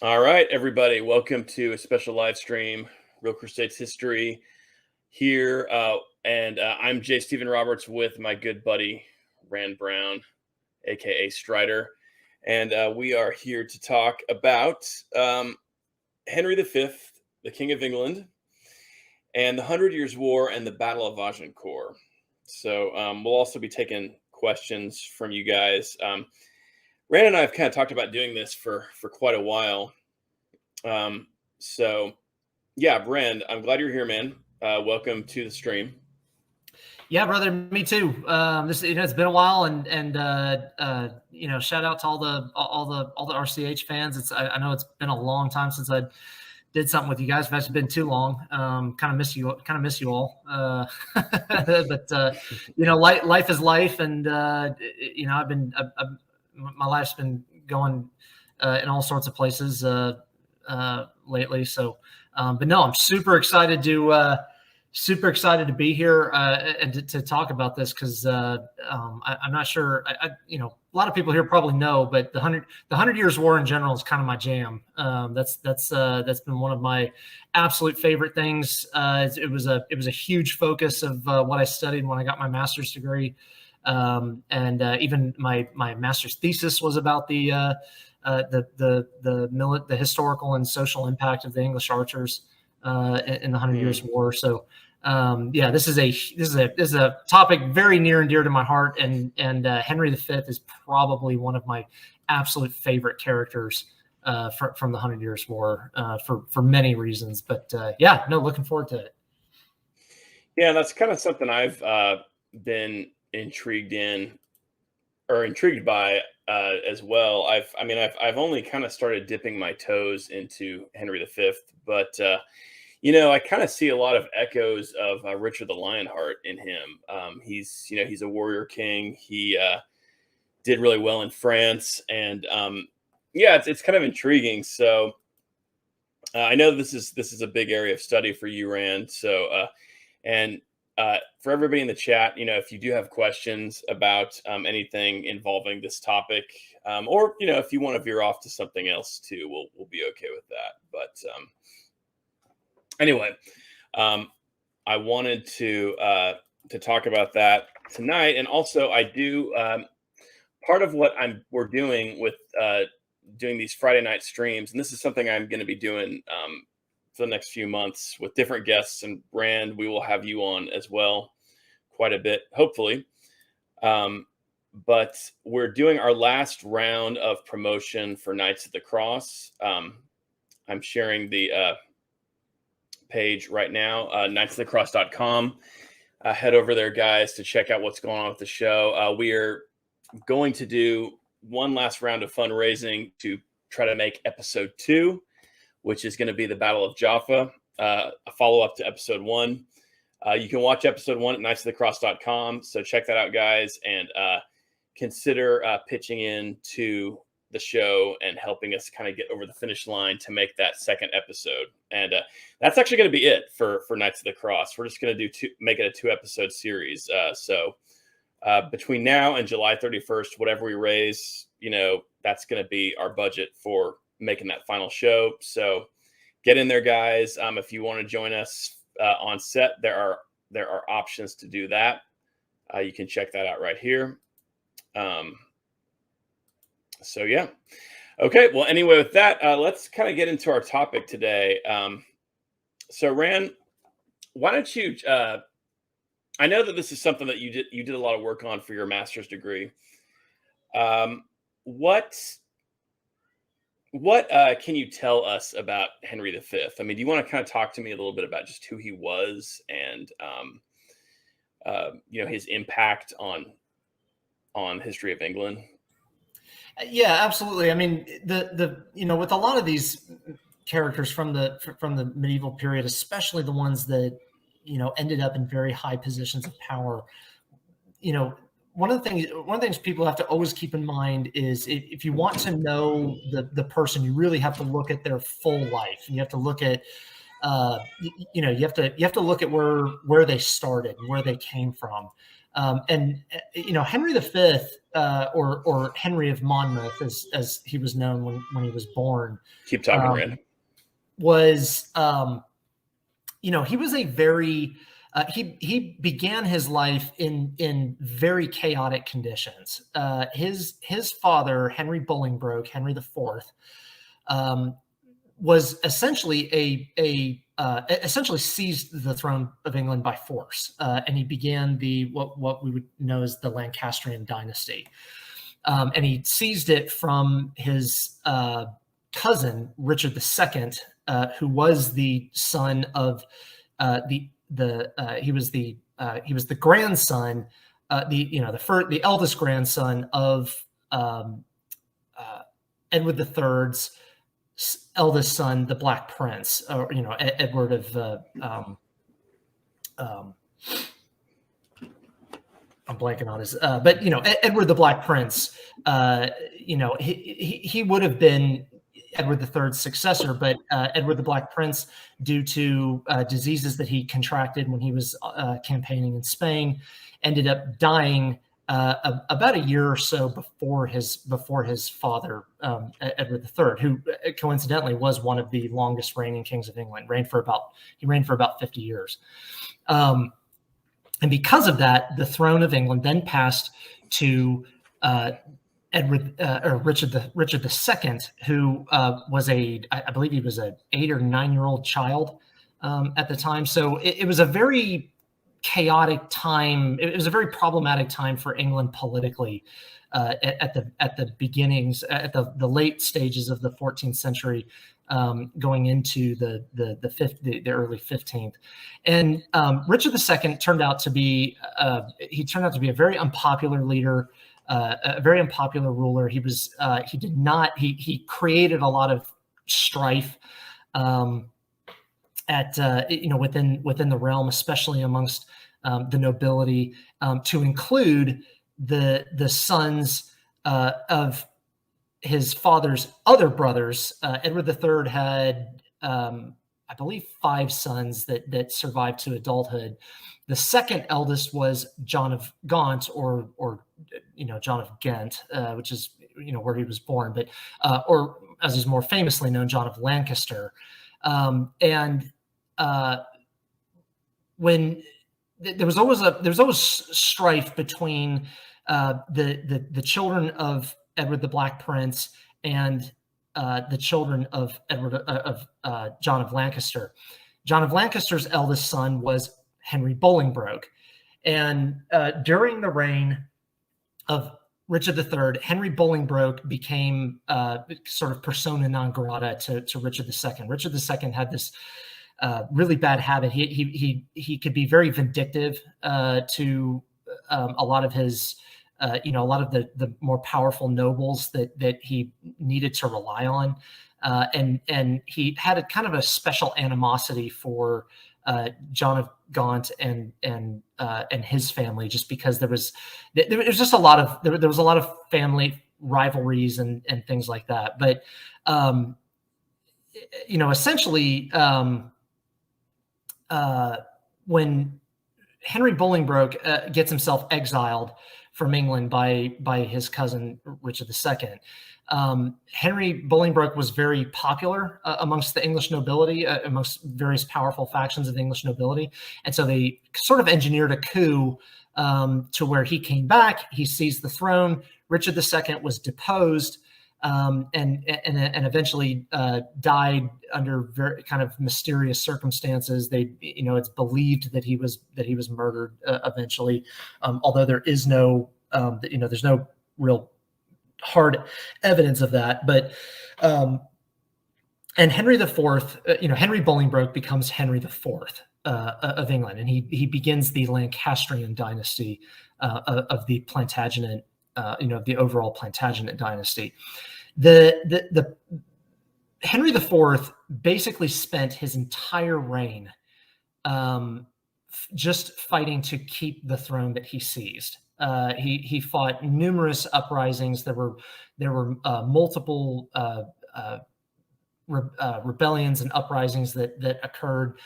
All right, everybody, welcome to a special live stream, Real Crusades History here. I'm J. Stephen Roberts with my good buddy, Rand Brown, aka Strider. And we are here to talk about Henry V, the King of England, and the Hundred Years' War and the Battle of Agincourt. So we'll also be taking questions from you guys. Rand and I have kind of talked about doing this for quite a while. So yeah, Rand, I'm glad you're here, man. Welcome to the stream. Yeah, brother, me too. It's been a while, and shout out to all the RCH fans. I know it's been a long time since I did something with you guys. It's actually been too long. Kind of miss you all. But life is life, and my life's been going in all sorts of places lately. So, but no, I'm super excited to be here and to talk about this because I'm not sure. A lot of people here probably know, but the 100 Years' War in general is kind of my jam. That's been one of my absolute favorite things. It was a huge focus of what I studied when I got my master's degree, and even my master's thesis was about the historical and social impact of the English archers in the 100 Years' War. So. This is a topic very near and dear to my heart, and Henry V is probably one of my absolute favorite characters from the 100 Years' War for many reasons. But looking forward to it. Yeah, that's kind of something I've been intrigued by as well. I've only kind of started dipping my toes into Henry V, but I kind of see a lot of echoes of Richard the Lionheart in him. He's a warrior king. He did really well in France, and it's kind of intriguing. So I know this is a big area of study for you, Rand. So for everybody in the chat, if you do have questions about anything involving this topic, or if you want to veer off to something else too, we'll be okay with that. But anyway, I wanted to talk about that tonight, and also I do part of what we're doing with doing these Friday night streams, and this is something I'm going to be doing for the next few months with different guests. And Rand, we will have you on as well, quite a bit, hopefully. But we're doing our last round of promotion for Knights of the Cross. I'm sharing the page right now, knightsofthecross.com. Head over there, guys, to check out what's going on with the show. We are going to do one last round of fundraising to try to make episode 2, which is going to be the Battle of Jaffa, a follow-up to episode 1. You can watch episode 1 at knightsofthecross.com. So check that out, guys, and consider pitching in to the show and helping us kind of get over the finish line to make that second episode. And that's actually going to be it for Knights of the Cross. We're just going to make it a 2-episode series. So between now and July 31st, whatever we raise, that's going to be our budget for making that final show. So get in there, guys. If you want to join us on set, there are options to do that. You can check that out right here. So yeah. Okay. Well, anyway, with that, let's kind of get into our topic today. So Rand, why don't you, I know that this is something that you did a lot of work on for your master's degree. What can you tell us about Henry V? I mean, do you want to kind of talk to me a little bit about just who he was and, his impact on history of England? Yeah, absolutely. I mean, with a lot of these characters from the medieval period, especially the ones that ended up in very high positions of power, one of the things people have to always keep in mind is if you want to know the person, you really have to look at their full life, and you have to look at you have to look at where they started and where they came from. And Henry V, or Henry of Monmouth, as he was known when he was born. Keep talking, Rand. Was he was a very he began his life in very chaotic conditions. His father, Henry Bolingbroke, Henry IV, was essentially essentially seized the throne of England by force, and he began what we would know as the Lancastrian dynasty. And he seized it from his cousin Richard II, who was the son of he was the grandson, the eldest grandson of Edward III's eldest son, the Black Prince, or Edward of I'm blanking on his, but Edward the Black Prince. He would have been Edward III's successor, but Edward the Black Prince, due to diseases that he contracted when he was campaigning in Spain, ended up dying about a year or so before his father, Edward III, who coincidentally was one of the longest reigning kings of England. He reigned for about 50 years. And because of that, the throne of England then passed to Richard II, who was I believe he was an 8 or 9-year-old child at the time. So it was a very chaotic time. It was a very problematic time for England politically at the beginnings, at the late stages of the 14th century, going into the early 15th. And Richard II turned out to be a very unpopular leader, a very unpopular ruler. He created a lot of strife within the realm, especially amongst the nobility, to include the sons of his father's other brothers. Edward III had, I believe, 5 sons that survived to adulthood. The second eldest was John of Gaunt, or John of Ghent, which is where he was born, but or as he's more famously known, John of Lancaster. When there was always strife between the children of Edward the Black Prince and the children of John of Lancaster. John of Lancaster's eldest son was Henry Bolingbroke, and during the reign of Richard III, Henry Bolingbroke became sort of persona non grata to Richard II. Richard II had this really bad habit. He could be very vindictive to a lot of his, a lot of the more powerful nobles that he needed to rely on, and he had a kind of a special animosity for John of Gaunt and his family, just because there was just a lot of family rivalries and things like that. But essentially, when Henry Bolingbroke gets himself exiled from England by his cousin Richard II, Henry Bolingbroke was very popular amongst the English nobility, amongst various powerful factions of the English nobility. And so they sort of engineered a coup to where he came back, he seized the throne, Richard II was deposed, and eventually died under very kind of mysterious circumstances. It's believed that he was murdered eventually, although there is no, there's no real hard evidence of that. But and Henry IV, Henry Bolingbroke becomes Henry IV of England, and he begins the Lancastrian dynasty of the Plantagenet, the overall Plantagenet dynasty. The Henry IV basically spent his entire reign just fighting to keep the throne that he seized. He fought numerous uprisings. There were multiple rebellions and uprisings that occurred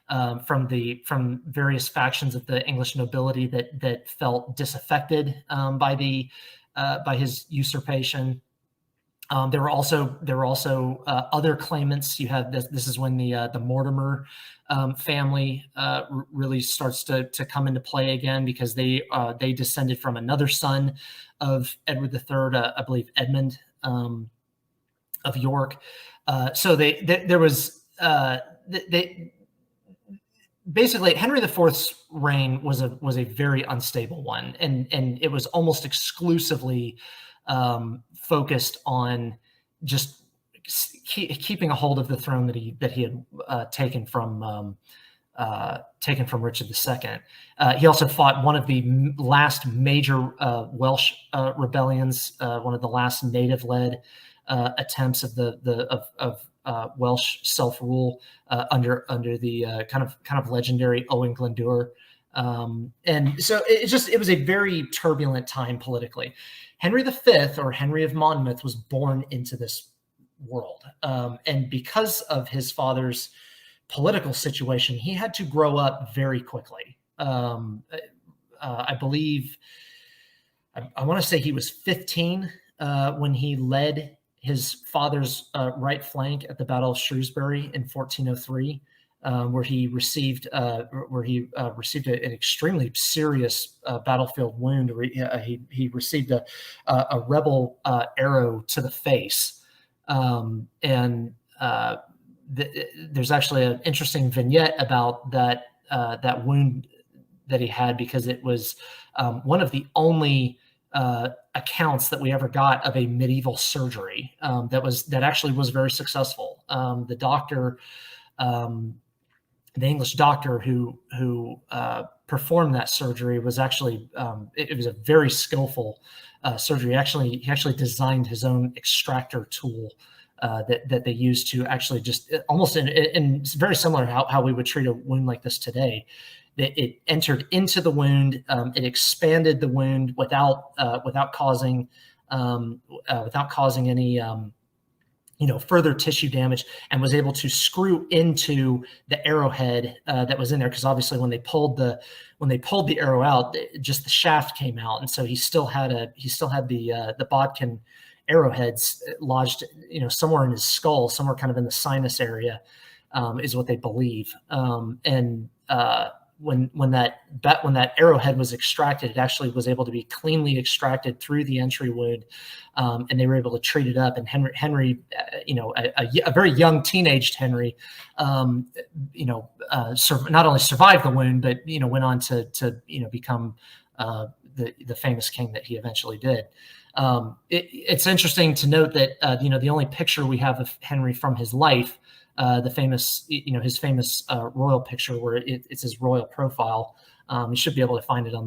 from various factions of the English nobility that felt disaffected by his usurpation. There were also other claimants. You have this. This is when the Mortimer family really starts to come into play again, because they descended from another son of Edward III, I believe Edmund of York. So there was basically Henry IV's reign was a very unstable one, and it was almost exclusively focused on just keeping a hold of the throne that he had taken from Richard II. He also fought one of the last major Welsh rebellions, one of the last native-led attempts of Welsh self-rule under the kind of legendary Owen Glendower. And so it was a very turbulent time politically. Henry V, or Henry of Monmouth, was born into this world. And because of his father's political situation, he had to grow up very quickly. I believe, I want to say he was 15 when he led his father's right flank at the Battle of Shrewsbury in 1403. Where he received an extremely serious battlefield wound. He received a rebel arrow to the face, and there's actually an interesting vignette about that wound that he had, because it was one of the only accounts that we ever got of a medieval surgery that actually was very successful. The doctor. The English doctor who performed that surgery was actually it was a very skillful surgery. He actually designed his own extractor tool that they used to actually just almost in very similar how we would treat a wound like this today. It entered into the wound, it expanded the wound without causing any further tissue damage, and was able to screw into the arrowhead that was in there. Because obviously, when they pulled the arrow out, just the shaft came out, and so he still had the bodkin arrowheads lodged, somewhere in his skull, somewhere kind of in the sinus area, is what they believe. When that arrowhead was extracted, it actually was able to be cleanly extracted through the entry wound, and they were able to treat it up. And Henry, a very young teenaged Henry, not only survived the wound, but went on to become the famous king that he eventually did. It's interesting to note that the only picture we have of Henry from his life, the famous, his famous royal picture, where it's his royal profile. You should be able to find it on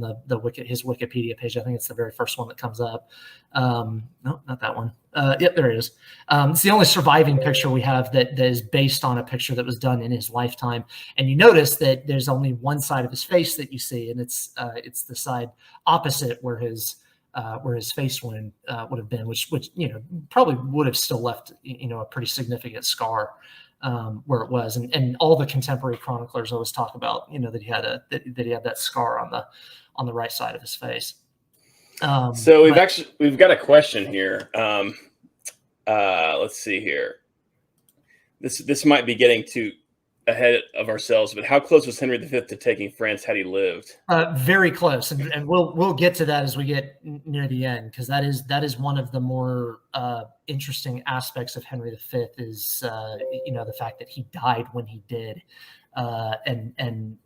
his Wikipedia page. I think it's the very first one that comes up. No, not that one. Yep, there it is. It's the only surviving picture we have that is based on a picture that was done in his lifetime. And you notice that there's only one side of his face that you see, and it's the side opposite where his face wound would have been, which probably would have still left a pretty significant scar where it was. And all the contemporary chroniclers always talk about that he had that scar on the right side of his face. So we've got a question here. Let's see here. This might be getting too ahead of ourselves, but how close was Henry V to taking France had he lived? Very close, and we'll get to that as we get near the end, because that is one of the more interesting aspects of Henry V is the fact that he died when he did, and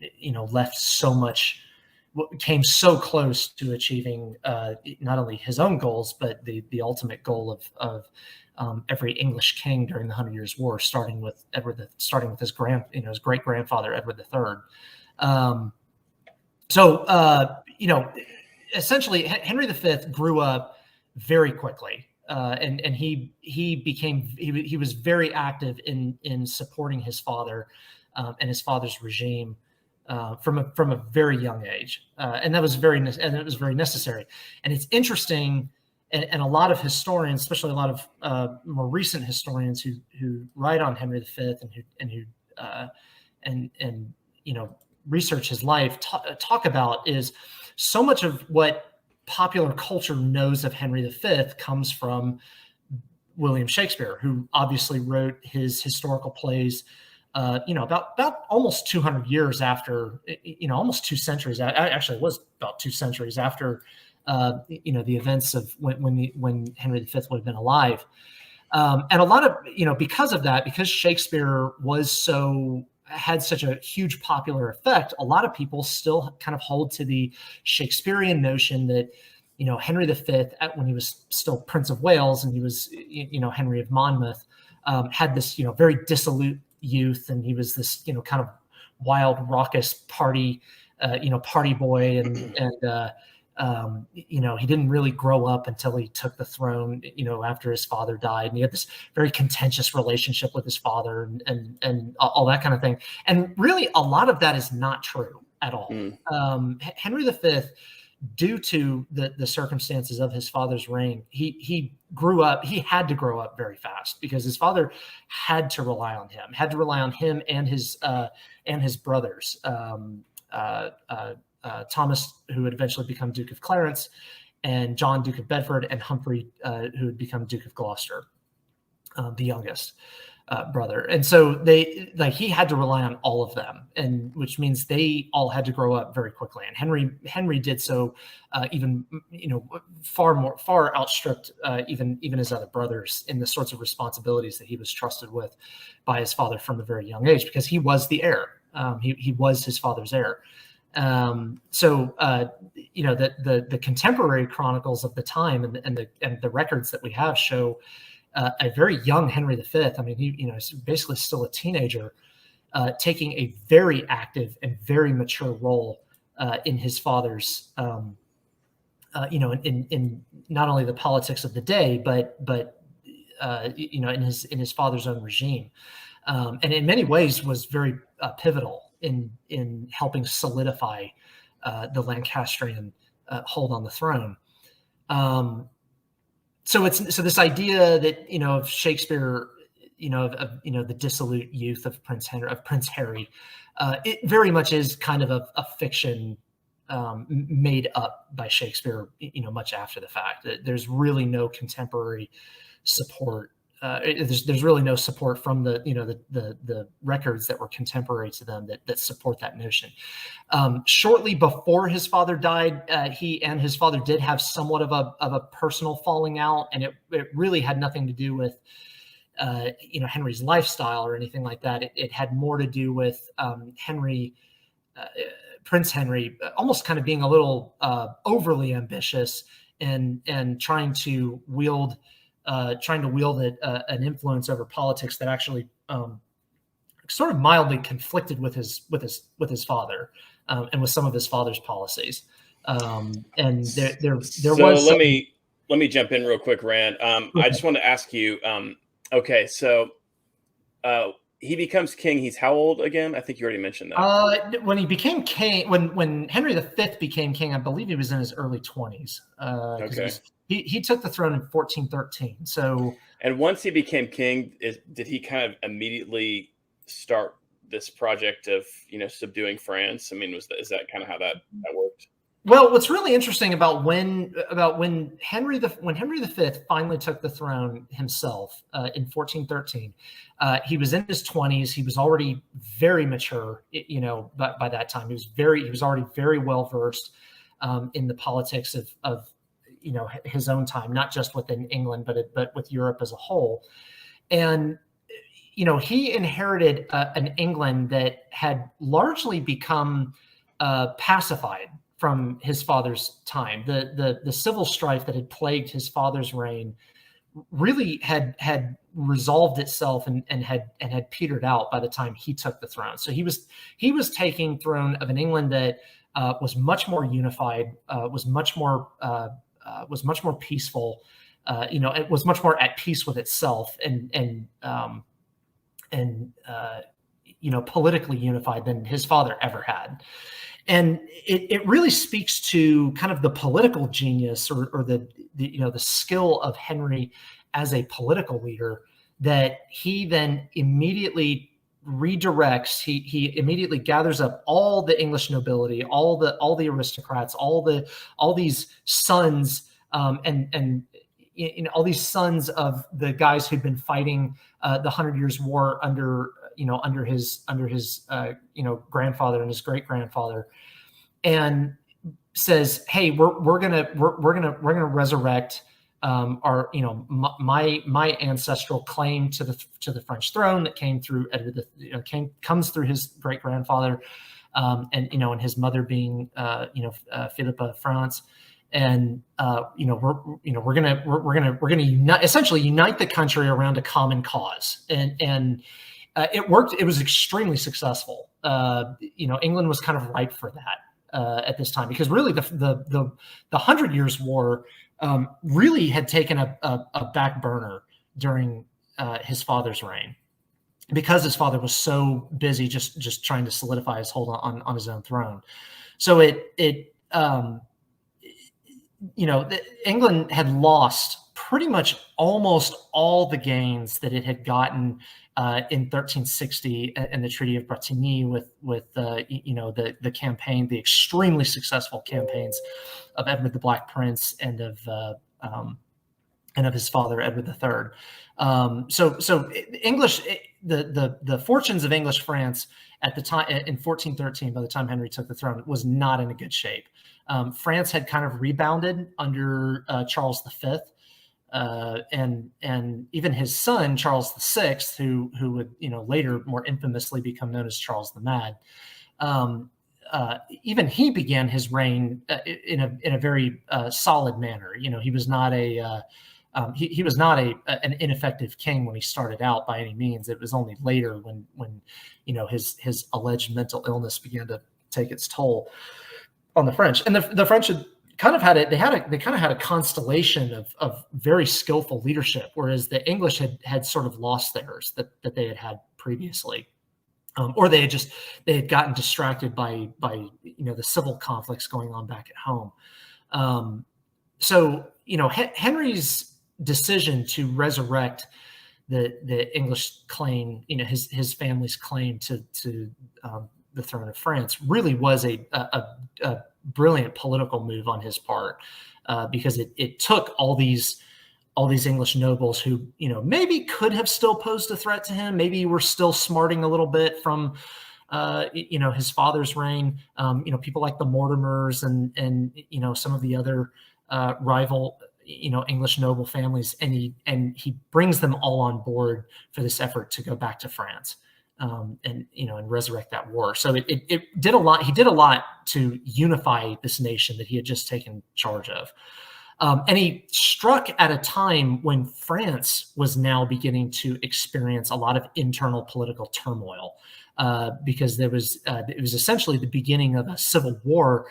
left so much, came so close to achieving not only his own goals, but the ultimate goal of every English king during the 100 Years' War, starting with his great grandfather Edward III. Essentially, Henry V grew up very quickly, and he was very active in supporting his father and his father's regime from a very young age, and that was very necessary. And it's interesting. And a lot of historians, especially a lot of more recent historians who write on Henry V and research his life, talk about is so much of what popular culture knows of Henry V comes from William Shakespeare, who obviously wrote his historical plays, about almost 200 years after, almost 2 centuries. Actually, it was about 2 centuries after, the events of when Henry V would have been alive. And a lot of, because of that, because Shakespeare had such a huge popular effect, a lot of people still kind of hold to the Shakespearean notion that, Henry V, when he was still Prince of Wales and he was, Henry of Monmouth, had this, very dissolute youth, and he was this, kind of wild, raucous party boy, and he didn't really grow up until he took the throne, after his father died, and he had this very contentious relationship with his father, and all that kind of thing. And really, a lot of that is not true at all. Henry V, due to the circumstances of his father's reign, he had to grow up very fast, because his father had to rely on him and his brothers, Thomas, who would eventually become Duke of Clarence, and John, Duke of Bedford, and Humphrey, who would become Duke of Gloucester, the youngest brother. And so he had to rely on all of them, and which means they all had to grow up very quickly. And Henry did so, even far outstripped even his other brothers in the sorts of responsibilities that he was trusted with by his father from a very young age, because he was the heir. He was his father's heir. So the contemporary chronicles of the time and the records that we have show a very young Henry V. I mean, he's basically still a teenager, taking a very active and very mature role in his father's, in not only the politics of the day, but in his father's own regime, and in many ways was very pivotal in helping solidify the Lancastrian hold on the throne. So this idea that of Shakespeare, the dissolute youth of Prince Harry, it very much is kind of a fiction made up by Shakespeare, much after the fact. There's really no contemporary support. There's really no support from the records that were contemporary to them that support that notion. Shortly before his father died, he and his father did have somewhat of a personal falling out, and it really had nothing to do with Henry's lifestyle or anything like that. It had more to do with Prince Henry, almost kind of being a little overly ambitious and trying to wield an influence over politics that actually sort of mildly conflicted with his father and with some of his father's policies. And there was. Let me jump in real quick, Rand. I just want to ask you. Okay, so he becomes king. He's how old again? I think you already mentioned that. When he became king, when Henry V became king, I believe he was in his early 20s. Okay. He took the throne in 1413. So, and once he became king, did he kind of immediately start this project of subduing France? I mean, is that kind of how that worked? Well, what's really interesting about when Henry V finally took the throne himself in 1413, he was in his 20s. He was already very mature, by that time. He was already very well versed in the politics of his own time, not just within England, but with Europe as a whole. And he inherited an England that had largely become pacified from his father's time. The civil strife that had plagued his father's reign really had resolved itself and had petered out by the time he took the throne. So he was taking throne of an England that was much more unified, was much more peaceful. It was much more at peace with itself and politically unified than his father ever had. And it really speaks to kind of the political genius or the skill of Henry as a political leader, that he then immediately redirects. He immediately gathers up all the English nobility, all the aristocrats, all these sons, and all these sons of the guys who'd been fighting the 100 Years' War under his grandfather and his great grandfather, and says, "Hey, we're gonna resurrect our my ancestral claim to the French throne that came through Edward comes through his great grandfather, and his mother being Philippa of France." And we're gonna unite the country around a common cause, and it worked. It was extremely successful. England was kind of ripe for that at this time, because really the 100 Years' War really had taken a back burner during his father's reign, because his father was so busy just trying to solidify his hold on his own throne. So England had lost pretty much almost all the gains that it had gotten in 1360 and the Treaty of Bretigny with the campaign, the extremely successful campaigns of Edward the Black Prince and of his father Edward III. So English, the fortunes of English France at the time in 1413, by the time Henry took the throne, was not in a good shape. France had kind of rebounded under Charles V, and even his son Charles VI, who would later more infamously become known as Charles the Mad. Even he began his reign in a very solid manner. He was not he was not an ineffective king when he started out by any means. It was only later when his alleged mental illness began to take its toll on the French. And the French had kind of had it. They kind of had a constellation of very skillful leadership, whereas the English had sort of lost theirs that they had previously. Or they had gotten distracted by the civil conflicts going on back at home. So Henry's decision to resurrect the English claim, his family's claim to the throne of France, really was a brilliant political move on his part, because it took all these English nobles who, maybe could have still posed a threat to him. Maybe were still smarting a little bit from, his father's reign. People like the Mortimers and some of the other rival, English noble families, and he brings them all on board for this effort to go back to France, and resurrect that war. So it did a lot. He did a lot to unify this nation that he had just taken charge of. And he struck at a time when France was now beginning to experience a lot of internal political turmoil, because it was essentially the beginning of a civil war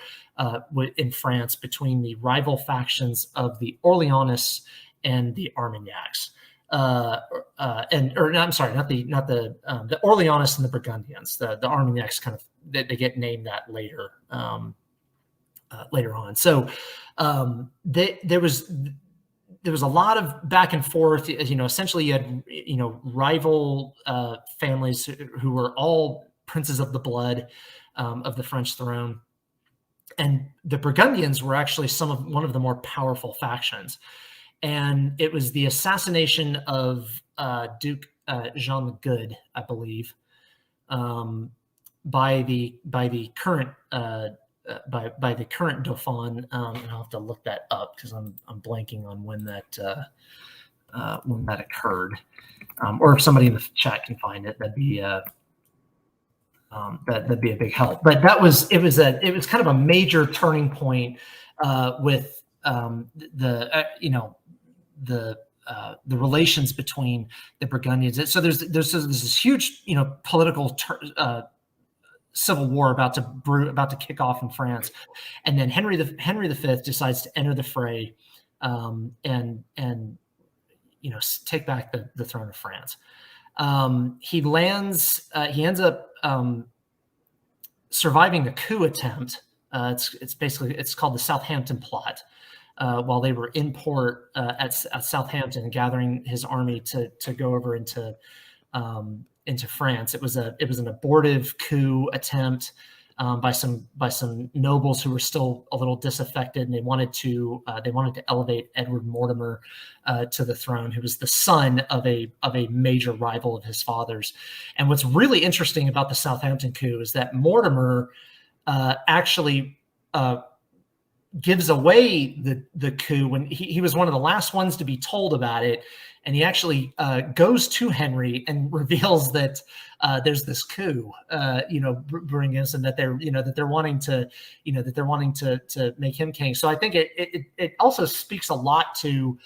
in France between the rival factions of the Orleanists and the Armagnacs. I'm sorry, not the Orleanists and the Burgundians. The Armagnacs they get named that later on. So there was a lot of back and forth. Essentially you had rival families who were all princes of the blood of the French throne, and the Burgundians were actually one of the more powerful factions. And it was the assassination of Duke Jean the Good, I believe, by the current Dauphin. And I'll have to look that up because I'm blanking on when that occurred. Or if somebody in the chat can find it, that'd be a big help. But it was kind of a major turning point with the relations between the Burgundians. So there's this huge political civil war about to kick off in France, and then Henry V decides to enter the fray, and take back the throne of France. He ends up surviving a coup attempt. It's called the Southampton Plot. While they were in port at Southampton, gathering his army to go over into into France. It was an abortive coup attempt by some nobles who were still a little disaffected, and they wanted to elevate Edward Mortimer to the throne, who was the son of a major rival of his father's. And what's really interesting about the Southampton coup is that Mortimer actually gives away the coup when he was one of the last ones to be told about it, and he actually goes to Henry and reveals that there's this coup, brewing against him, that they're wanting to make him king. So I think it also speaks a lot to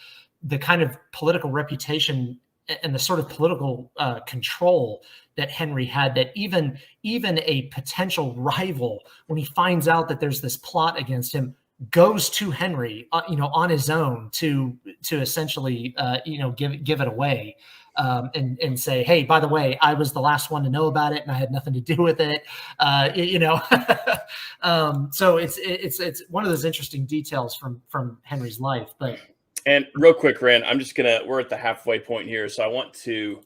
the kind of political reputation and the sort of political control that Henry had, that even a potential rival, when he finds out that there's this plot against him, goes to Henry, on his own to essentially, give it away, and say, hey, by the way, I was the last one to know about it, and I had nothing to do with it. So it's one of those interesting details from Henry's life. And real quick, Rand, we're at the halfway point here, so I want to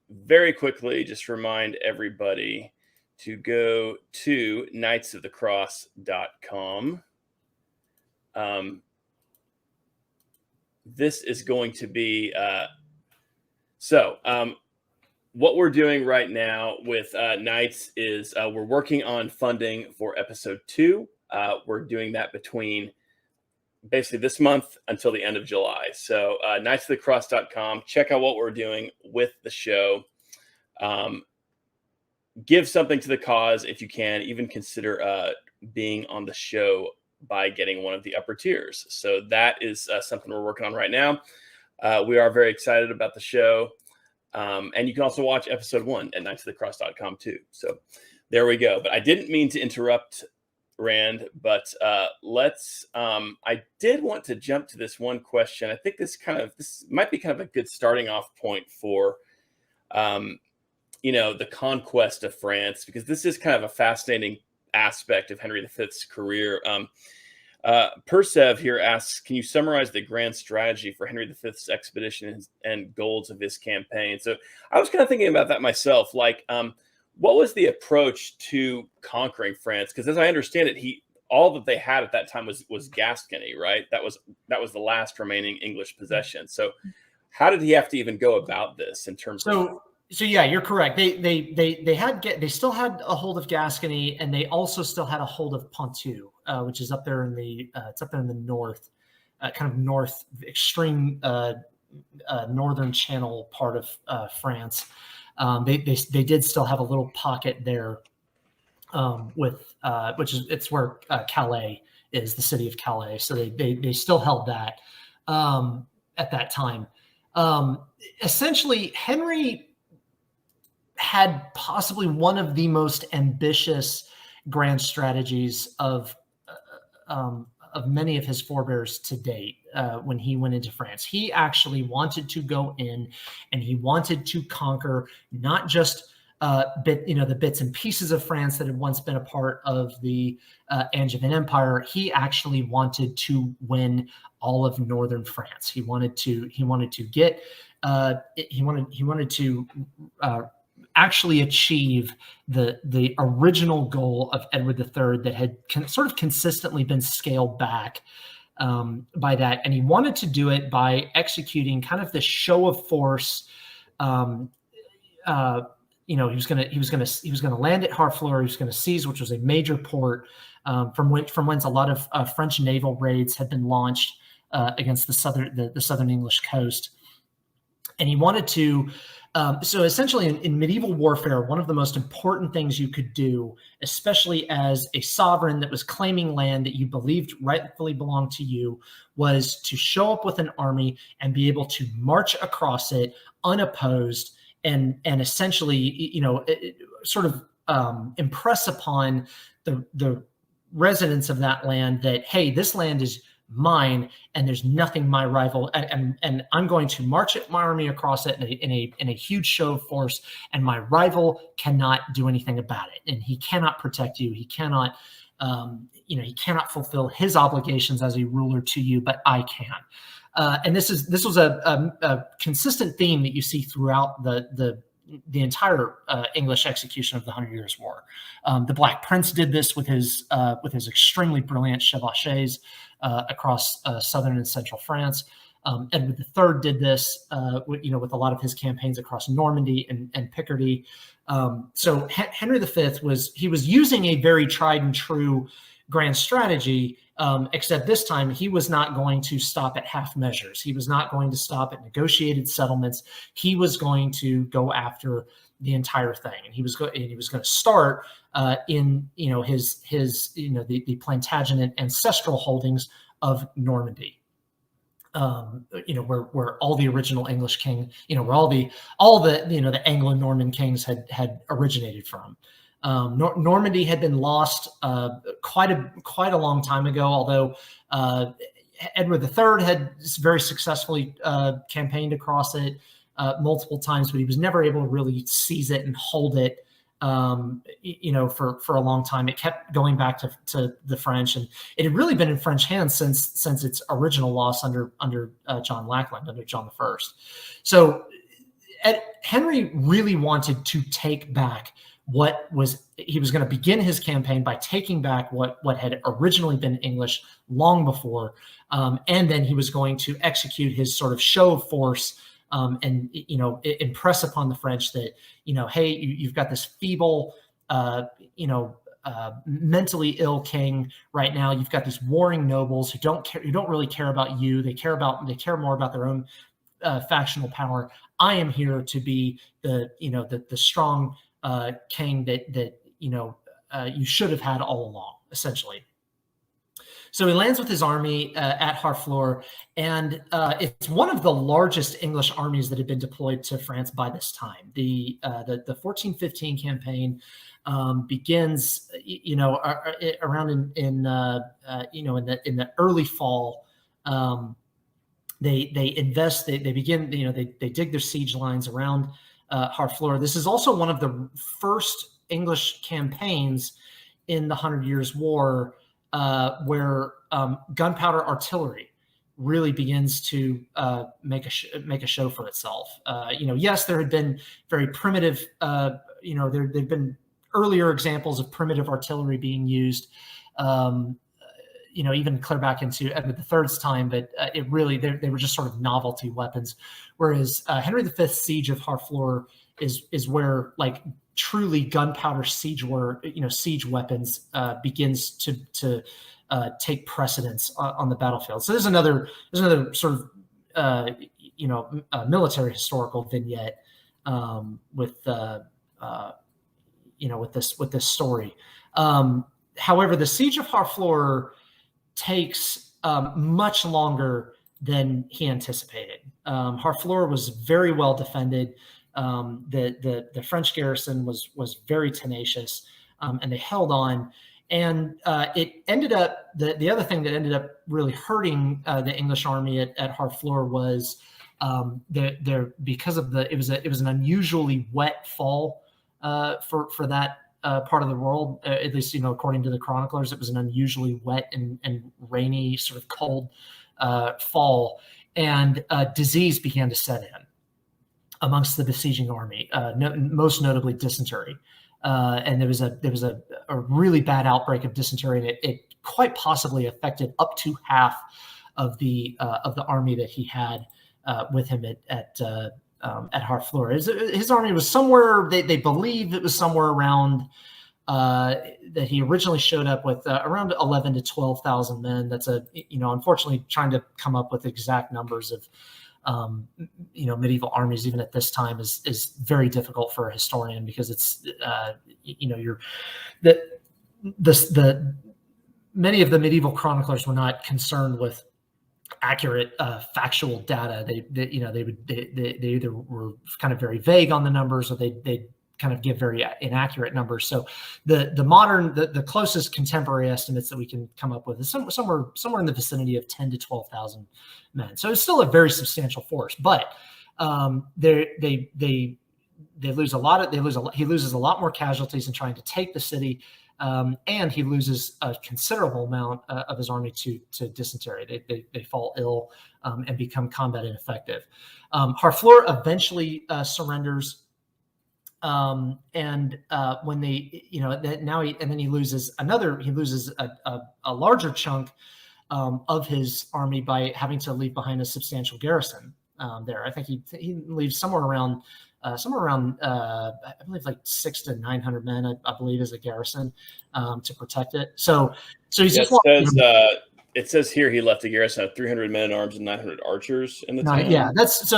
very quickly just remind everybody to go to knightsofthecross.com. This is going to be what we're doing right now with Knights is we're working on funding for episode 2. We're doing that between basically this month until the end of July. So knightsofthecross.com, check out what we're doing with the show. Give something to the cause if you can. Even consider being on the show by getting one of the upper tiers. So that is something we're working on right now. We are very excited about the show. And you can also watch episode 1 at knightsofthecross.com too. So there we go. But I didn't mean to interrupt, Rand, but I did want to jump to this one question. I think this might be kind of a good starting off point for the conquest of France, because this is kind of a fascinating aspect of Henry V's career. Persev here asks, can you summarize the grand strategy for Henry V's expedition and goals of his campaign? So I was kind of thinking about that myself. Like, what was the approach to conquering France? Because as I understand it, all that they had at that time was Gascony, right? That was the last remaining English possession. So how did he have to even go about this in terms of? So yeah, you're correct. They still had a hold of Gascony, and they also still had a hold of Poitou, which is up there in the north, kind of north extreme northern channel part of France. They did still have a little pocket there, it's where Calais is, the city of Calais. So they still held that at that time. Essentially, Henry had possibly one of the most ambitious grand strategies of many of his forebears to date when he went into France. He actually wanted to go in and he wanted to conquer not just the bits and pieces of France that had once been a part of the Angevin Empire. He actually wanted to win all of northern France. He wanted to actually achieve the original goal of Edward III that had sort of consistently been scaled back by that, and he wanted to do it by executing kind of the show of force. He was going to land at Harfleur. He was going to seize, which was a major port from whence a lot of French naval raids had been launched against the southern English coast, and he wanted to. So essentially in medieval warfare, one of the most important things you could do, especially as a sovereign that was claiming land that you believed rightfully belonged to you, was to show up with an army and be able to march across it unopposed and essentially, impress upon the residents of that land that, hey, this land is mine and there's nothing my rival and I'm going to march my army across it in a huge show of force, and my rival cannot do anything about it, and he cannot protect you. He cannot fulfill his obligations as a ruler to you, but I can. And this was a consistent theme that you see throughout the the entire English execution of the 100 Years' War. The Black Prince did this with his extremely brilliant chevauchés across southern and central France. Edward III did this, with a lot of his campaigns across Normandy and Picardy. So Henry V was using a very tried and true grand strategy, except this time he was not going to stop at half measures. He was not going to stop at negotiated settlements. He was going to go after the entire thing, and he was going to start in the Plantagenet ancestral holdings of Normandy. Where all the original English king, where all the Anglo-Norman kings had originated from. Normandy had been lost quite a long time ago, although Edward III had very successfully campaigned across it multiple times, but he was never able to really seize it and hold it for a long time. It kept going back to the French, and it had really been in French hands since its original loss under John Lackland, under John I. So Henry really wanted to take back he was going to begin his campaign by taking back what had originally been English long before, and then he was going to execute his sort of show of force, and impress upon the French that hey, you've got this feeble, mentally ill king right now. You've got these warring nobles who don't really care about you. They care more about their own factional power. I am here to be the strong king that you should have had all along, essentially. So he lands with his army at Harfleur, and it's one of the largest English armies that had been deployed to France by this time. The 1415 campaign begins, around in the early fall. They invest. They begin. They dig their siege lines around Harfleur. This is also one of the first English campaigns in the 100 Years' War where gunpowder artillery really begins to make a show for itself. Yes, there had been very primitive. There'd been earlier examples of primitive artillery being used. Even clear back into Edward III's time, but they were just sort of novelty weapons. Whereas Henry V's siege of Harfleur is where truly gunpowder siege weapons begins to take precedence on the battlefield. So there's another sort of military historical vignette with this story. However, the siege of Harfleur takes much longer than he anticipated. Harfleur was very well defended. The French garrison was very tenacious, and they held on. And it ended up the other thing that ended up really hurting the English army at Harfleur was because of it was an unusually wet fall for that part of the world, at least according to the chroniclers. It was an unusually wet and rainy, sort of cold fall, and disease began to set in amongst the besieging army, most notably dysentery. And there was a really bad outbreak of dysentery, and it quite possibly affected up to half of the army that he had with him at Harfleur. His army was somewhere, they believe it was somewhere around that he originally showed up with around 11 to 12,000 men. That's unfortunately trying to come up with exact numbers of medieval armies even at this time is very difficult for a historian, because it's many of the medieval chroniclers were not concerned with accurate factual data. They either were kind of very vague on the numbers, or they kind of give very inaccurate numbers. So the closest contemporary estimates that we can come up with is somewhere in the vicinity of 10 to 12,000 men. So it's still a very substantial force, but they lose a lot. He loses a lot more casualties in trying to take the city. And he loses a considerable amount of his army to dysentery. They fall ill and become combat ineffective. Harfleur eventually surrenders, And when they, now he loses a larger chunk of his army by having to leave behind a substantial garrison there. I think he leaves somewhere around I believe like 600 to 900 men, I believe, as a garrison to protect it. So he's just it says here he left a garrison of 300 men at arms and 900 archers in the town. Yeah, it's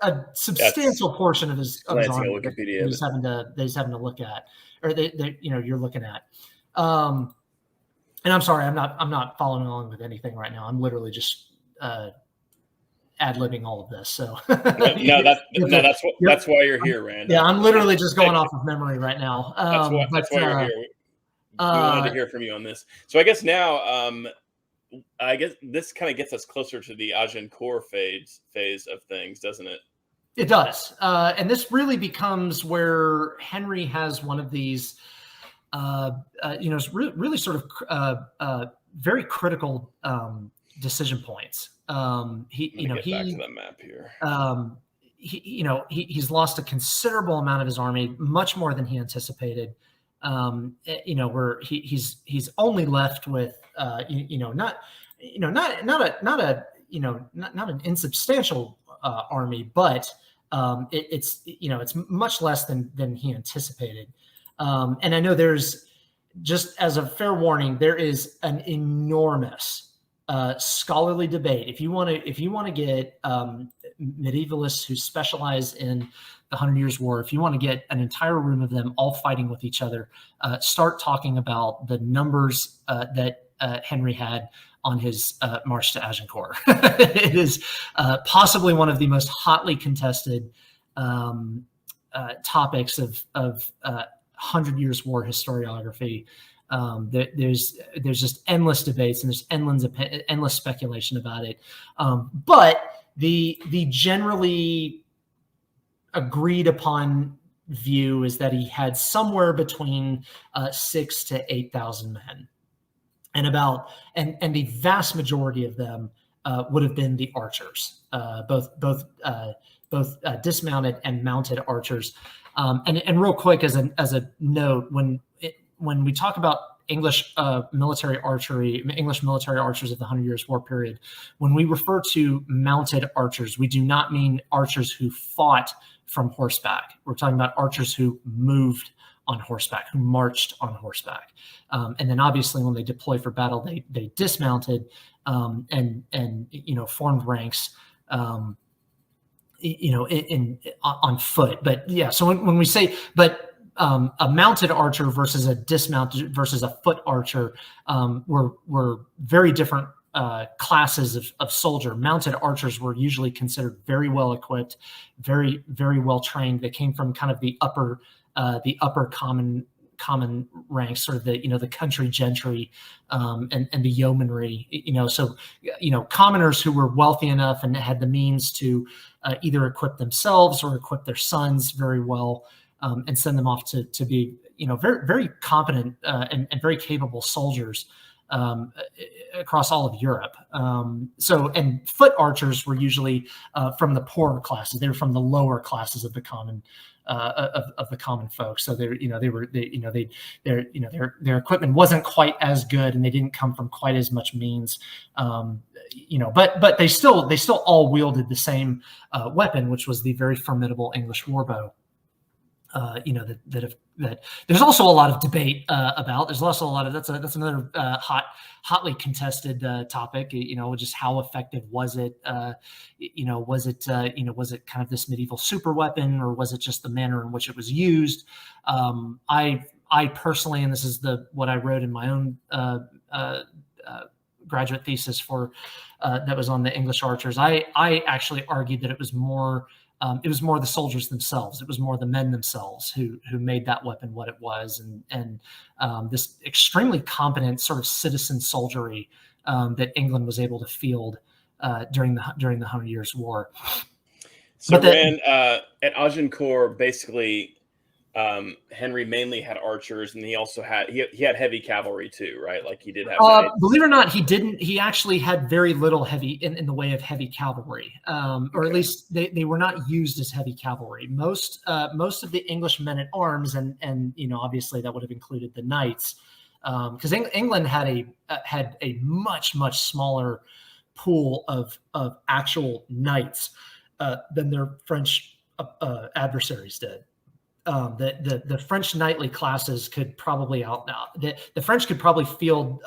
a substantial portion of his army that he's having to look at, or you're looking at. And I'm sorry, I'm not following along with anything right now. I'm literally just ad-libbing all of this. So that's why you're here, Rand. Yeah, I'm literally just going off of memory right now. That's why you're here. We wanted to hear from you on this. So I guess now, I guess this kind of gets us closer to the Agincourt phase of things, doesn't it? It does. And this really becomes where Henry has one of these, really sort of very critical decision points. Get back to the map here. He's lost a considerable amount of his army, much more than he anticipated. Where he's only left with not an insubstantial army, but it's much less than he anticipated. And I know there's, just as a fair warning, there is an enormous scholarly debate. If you want to get medievalists who specialize in the 100 Years' War, if you want to get an entire room of them all fighting with each other, start talking about the numbers that Henry had on his march to Agincourt. It is possibly one of the most hotly contested topics of 100 Years' War historiography. There's just endless debates, and there's endless speculation about it. But the generally agreed upon view is that he had somewhere between 6,000 to 8,000 men, and the vast majority of them would have been the archers, both dismounted and mounted archers. And real quick, as a note, when we talk about English military archers of the 100 Years' War period, when we refer to mounted archers, we do not mean archers who fought from horseback. We're talking about archers who moved on horseback, who marched on horseback. And then obviously when they deployed for battle, they dismounted and formed ranks on foot. But yeah, so when we say, a mounted archer versus a dismounted versus a foot archer were very different classes of soldier. Mounted archers were usually considered very well equipped, very, very well trained. They came from kind of the upper common ranks, sort of the country gentry and the yeomanry. So commoners who were wealthy enough and had the means to either equip themselves or equip their sons very well. And send them off to be, very, very competent and very capable soldiers across all of Europe. And foot archers were usually from the poorer classes. They were from the lower classes of the common of the common folks. So their equipment wasn't quite as good, and they didn't come from quite as much means. But they still all wielded the same weapon, which was the very formidable English warbow. That there's also a lot of debate about. There's also a lot of that's another hotly contested topic. Just how effective was it? Was it kind of this medieval super weapon, or was it just the manner in which it was used? I personally, and this is what I wrote in my own graduate thesis for that was on the English archers. I actually argued that it was more the soldiers themselves. It was more the men themselves who made that weapon what it was, and this extremely competent sort of citizen soldiery that England was able to field during the 100 Years' War. So Rand, at Agincourt, basically, Henry mainly had archers, and he also had he had heavy cavalry too, right? Like he did have knights. Believe it or not, he didn't. He actually had very little heavy in the way of heavy cavalry, or at least they were not used as heavy cavalry. Most of the English men at arms, and obviously that would have included the knights, because England had a much smaller pool of actual knights than their French adversaries did. The French knightly classes could probably the French could probably field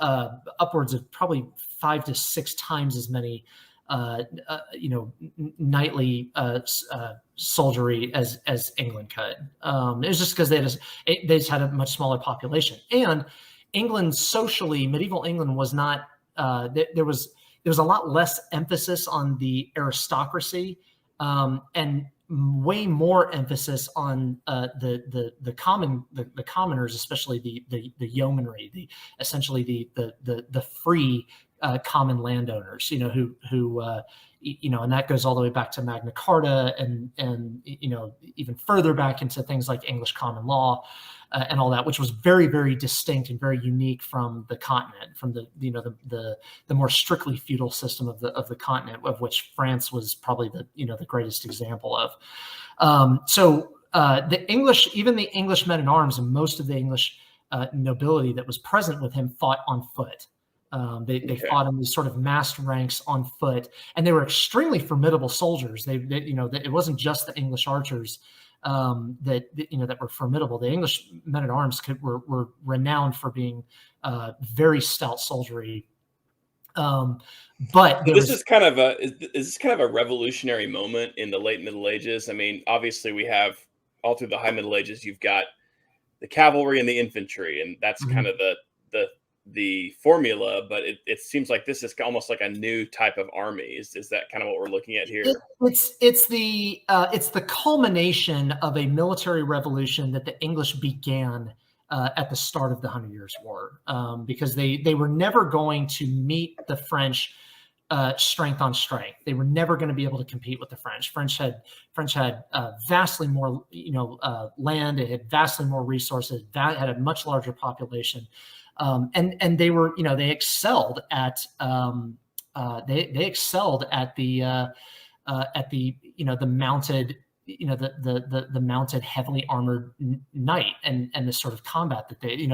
upwards of probably 5 to 6 times as many knightly soldiery as England could. It was just because they just had a much smaller population, and England socially, medieval England was not there was a lot less emphasis on the aristocracy, and way more emphasis on the commoners, especially the yeomanry, essentially the free common landowners, who and that goes all the way back to Magna Carta and even further back into things like English common law. And all that, which was very, very distinct and very unique from the continent, from the more strictly feudal system of the continent, of which France was probably the greatest example of. So the English, even the English men at arms, and most of the English nobility that was present with him fought on foot. They fought in these sort of massed ranks on foot, and they were extremely formidable soldiers. It wasn't just the English archers that were formidable. The English men at arms were renowned for being very stout soldiery. But this is kind of a revolutionary moment in the late Middle Ages. I mean, obviously we have all through the High Middle Ages, you've got the cavalry and the infantry, and that's kind of the formula, but it seems like this is almost like a new type of army. Is that kind of what we're looking at here? It's the culmination of a military revolution that the English began at the start of the 100 Years' War, because they were never going to meet the French strength on strength. They were never going to be able to compete with the French. French had vastly more land. It had vastly more resources. That had a much larger population. And they were, they excelled at they excelled at the the mounted, the mounted heavily armored knight and the sort of combat that they,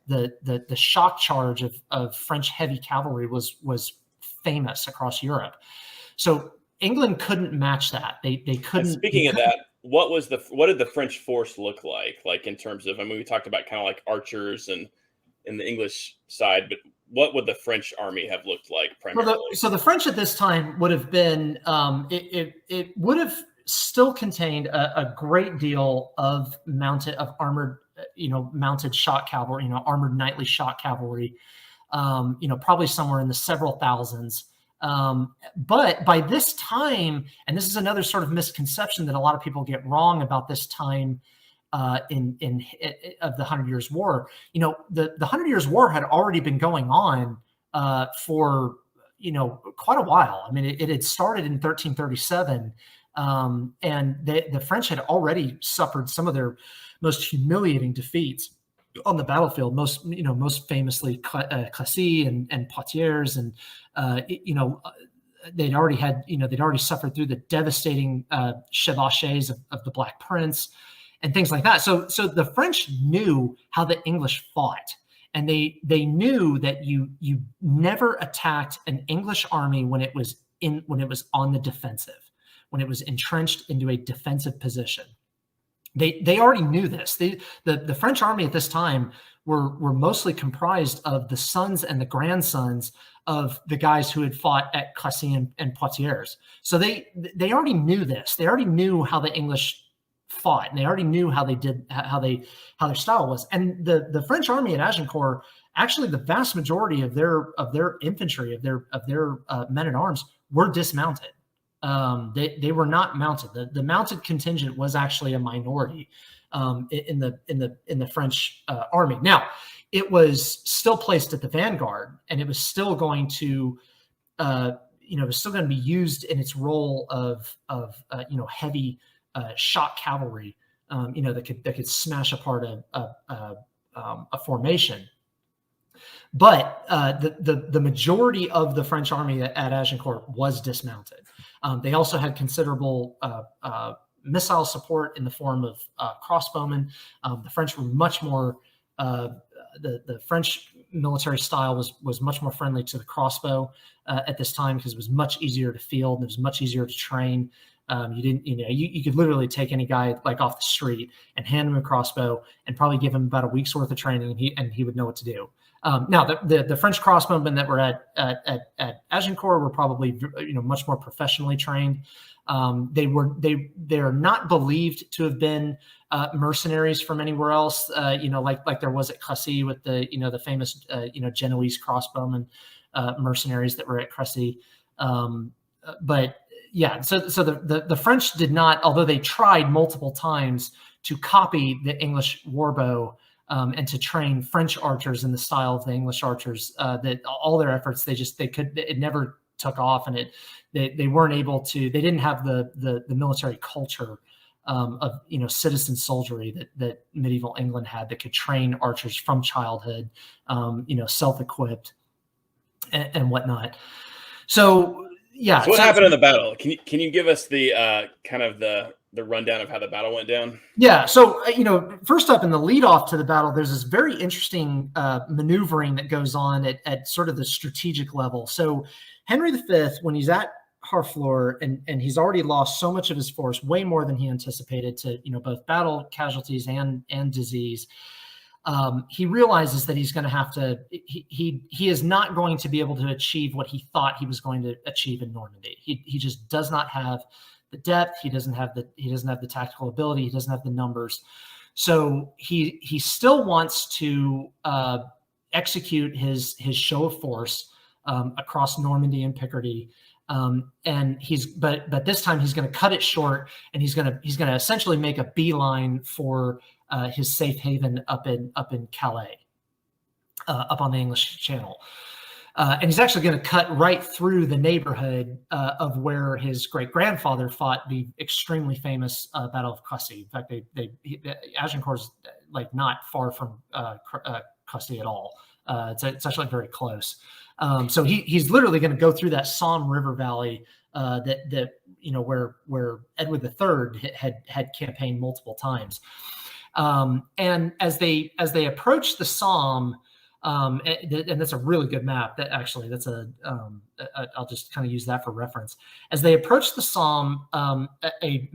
the shock charge of French heavy cavalry was famous across Europe. So England couldn't match that. They couldn't. And speaking of that, what did the French force look like in terms of, I mean, we talked about kind of like archers and in the English side, but what would the French army have looked like primarily? So the French at this time would have been, it would have still contained a great deal of armored, mounted shot cavalry, armored knightly shot cavalry, probably somewhere in the several thousands. But by this time, and this is another sort of misconception that a lot of people get wrong about this time of the 100 Years' War, the 100 Years' War had already been going on for quite a while. I mean, it had started in 1337, and the French had already suffered some of their most humiliating defeats on the battlefield. Most famously Crécy and Poitiers, and they'd already suffered through the devastating chevauchés of the Black Prince and things like that. So the French knew how the English fought, and they knew that you never attacked an English army when it was on the defensive, when it was entrenched into a defensive position. They already knew this. The French army at this time were mostly comprised of the sons and the grandsons of the guys who had fought at Crécy and Poitiers. So they already knew this. They already knew how the English fought, and they already knew how their style was. And the French army at Agincourt, actually, the vast majority of their infantry, of their men at arms, were dismounted. They were not mounted. The mounted contingent was actually a minority in the French army. Now, it was still placed at the vanguard, and it was still going to be used in its role of heavy shot cavalry that could smash apart a formation. But the majority of the French army at Agincourt was dismounted. They also had considerable missile support in the form of crossbowmen. The French were much more the French military style was much more friendly to the crossbow at this time, because it was much easier to field and it was much easier to train. You could literally take any guy like off the street and hand him a crossbow and probably give him about a week's worth of training, and he would know what to do. Now, the French crossbowmen that were at Agincourt were probably much more professionally trained. They are not believed to have been mercenaries from anywhere else. Like there was at Crécy with the famous Genoese crossbowmen mercenaries that were at Crécy. But yeah, so the French did not, although they tried multiple times to copy the English warbow. And to train French archers in the style of the English archers, that all their efforts, it never took off, and they weren't able to. They didn't have the military culture of citizen soldiery that medieval England had, that could train archers from childhood, self-equipped and whatnot. So yeah. So what happened in the battle? Can you give us the kind of the rundown of how the battle went down? Yeah. So, first up in the lead off to the battle, there's this very interesting maneuvering that goes on at sort of the strategic level. So Henry V, when he's at Harfleur and he's already lost so much of his force, way more than he anticipated, to, both battle casualties and disease, he realizes that he's going to have to, he is not going to be able to achieve what he thought he was going to achieve in Normandy. He just does not have the depth. He doesn't have the tactical ability. He doesn't have the numbers. So he still wants to execute his show of force across Normandy and Picardy. And but this time he's going to cut it short, and he's going to essentially make a beeline for his safe haven up in Calais, up on the English Channel. And he's actually going to cut right through the neighborhood of where his great-grandfather fought the extremely famous Battle of Crécy. In fact, Agincourt's like not far from Crécy at all. It's actually very close. So he's literally going to go through that Somme River Valley where Edward III had campaigned multiple times. And as they approach the Somme, and that's a really good map. I'll just kind of use that for reference. As they approach the Somme, a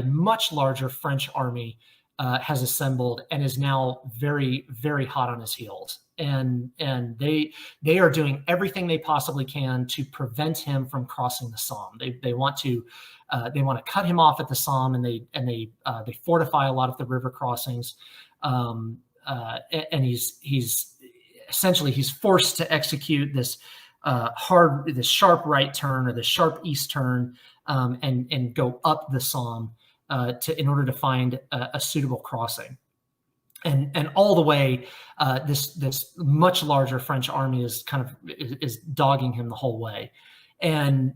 much larger French army has assembled and is now very, very hot on his heels. And they are doing everything they possibly can to prevent him from crossing the Somme. They want to cut him off at the Somme, and they fortify a lot of the river crossings. And he's essentially forced to execute this sharp right turn, or the sharp east turn, and go up the Somme in order to find a suitable crossing. And all the way, this much larger French army is dogging him the whole way. And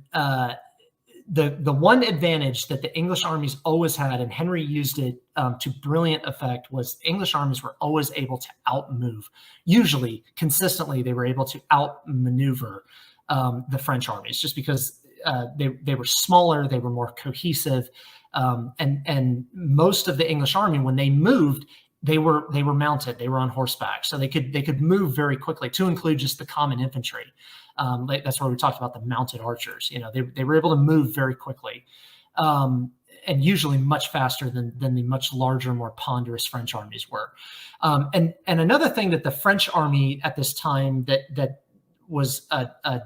the one advantage that the English armies always had, and Henry used it to brilliant effect, was English armies were always able to outmove. Usually, consistently, they were able to outmaneuver the French armies, just because they were smaller, they were more cohesive, and most of the English army, when they moved, they were mounted, they were on horseback, so they could move very quickly, to include just the common infantry. That's where we talked about the mounted archers. They were able to move very quickly, and usually much faster than the much larger, more ponderous French armies were. And another thing that the French army at this time that was a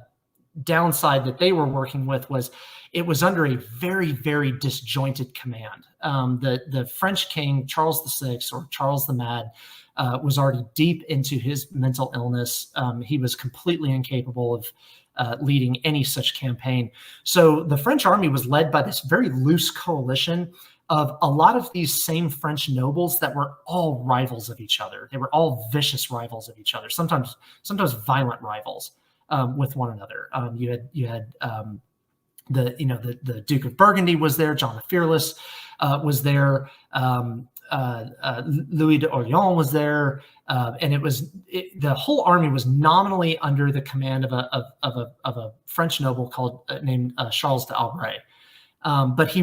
downside that they were working with was it was under a very, very disjointed command. The French king, Charles VI, or Charles the Mad, was already deep into his mental illness. He was completely incapable of leading any such campaign. So the French army was led by this very loose coalition of a lot of these same French nobles that were all rivals of each other. They were all vicious rivals of each other, sometimes violent rivals with one another. You had the Duke of Burgundy was there. John the Fearless was there. Louis d'Orléans was there, and the whole army was nominally under the command of a French noble named Charles d'Albret, but he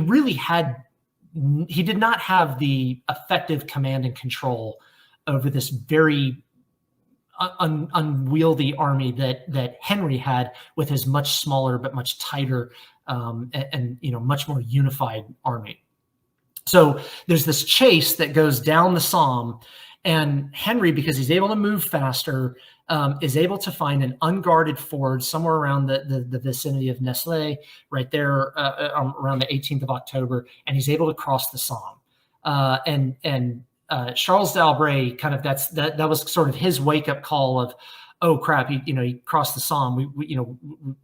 did not have the effective command and control over this very unwieldy army that Henry had with his much smaller but much tighter and much more unified army. So there's this chase that goes down the Somme, and Henry, because he's able to move faster, is able to find an unguarded ford somewhere around the vicinity of Nesle, right there around the 18th of October, and he's able to cross the Somme. And Charles d'Albret that was sort of his wake up call of, oh crap, he crossed the Somme. We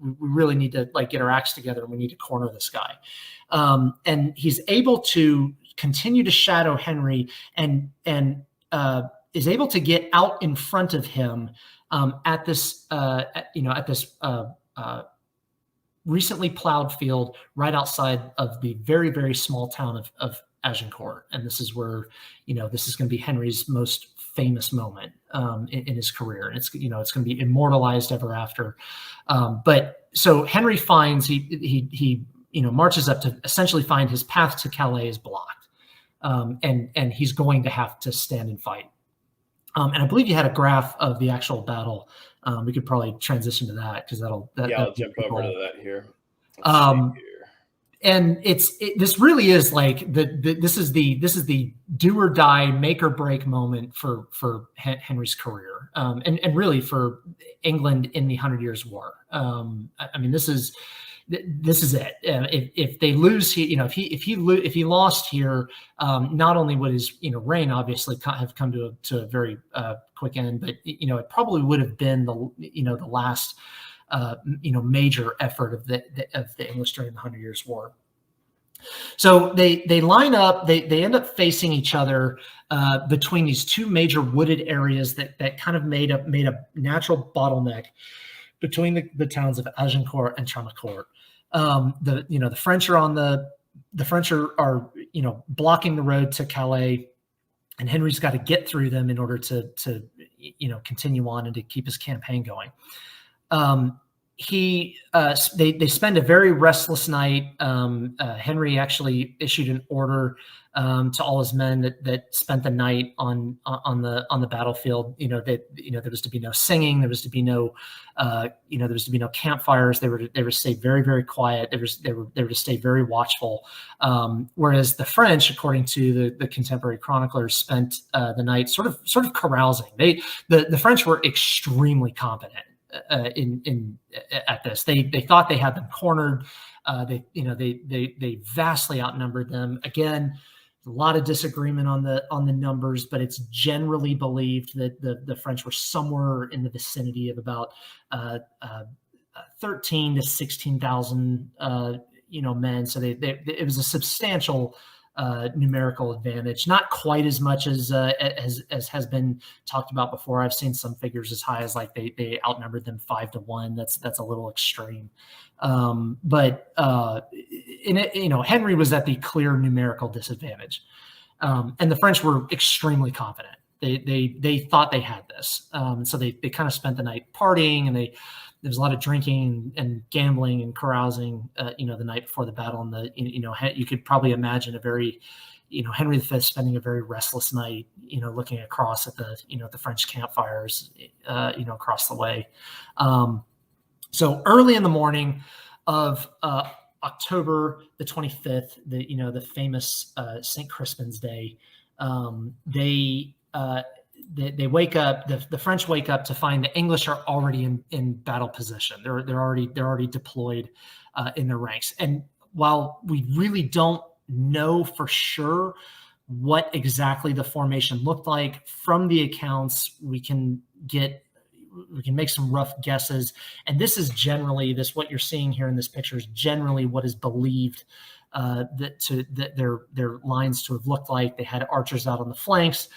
really need to get our acts together, and we need to corner this guy. And he's able to continue to shadow Henry and is able to get out in front of him at this recently plowed field right outside of the very, very small town of Agincourt. And this is where, this is going to be Henry's most famous moment in his career. And it's going to be immortalized ever after. But so Henry finds, he marches up to essentially find his path to Calais is blocked. And he's going to have to stand and fight. And I believe you had a graph of the actual battle. We could probably transition to that because I'll jump over to that here. And this really is this is the do or die, make or break moment for Henry's career, and really for England in the 100 Years' War. I mean, this is it. If they lose here, if he lost here, not only would his reign obviously have come to a very quick end, but it probably would have been the last major effort of the English during the 100 Years' War. So they line up. They end up facing each other between these two major wooded areas that kind of made a natural bottleneck between the towns of Agincourt and Chamaucourt. The French are blocking the road to Calais, and Henry's got to get through them in order to continue on and to keep his campaign going. They spend a very restless night. Henry actually issued an order to all his men that spent the night on the battlefield. There was to be no singing. There was to be no campfires. They were to stay very, very quiet. They were to stay very watchful. Whereas the French, according to the contemporary chroniclers, spent the night sort of carousing. The French were extremely competent at this. They thought they had them cornered. They vastly outnumbered them. Again, a lot of disagreement on the numbers, but it's generally believed that the French were somewhere in the vicinity of about 13 to 16,000 men. So it was a substantial numerical advantage, not quite as much as has been talked about before. I've seen some figures as high as they outnumbered them 5-1. That's a little extreme. But Henry was at the clear numerical disadvantage, and the French were extremely confident. They thought they had this, so they kind of spent the night partying, and there was a lot of drinking and gambling and carousing, the night before the battle. And you could probably imagine a very, Henry V spending a very restless night, looking across at the French campfires, across the way. So early in the morning of October the 25th, the famous St. Crispin's Day, they wake up. The French wake up to find the English are already in battle position. They're already deployed in their ranks. And while we really don't know for sure what exactly the formation looked like, from the accounts we can make some rough guesses. And this is generally what you're seeing here in this picture is generally what is believed that their lines to have looked like. They had archers out on the flanks.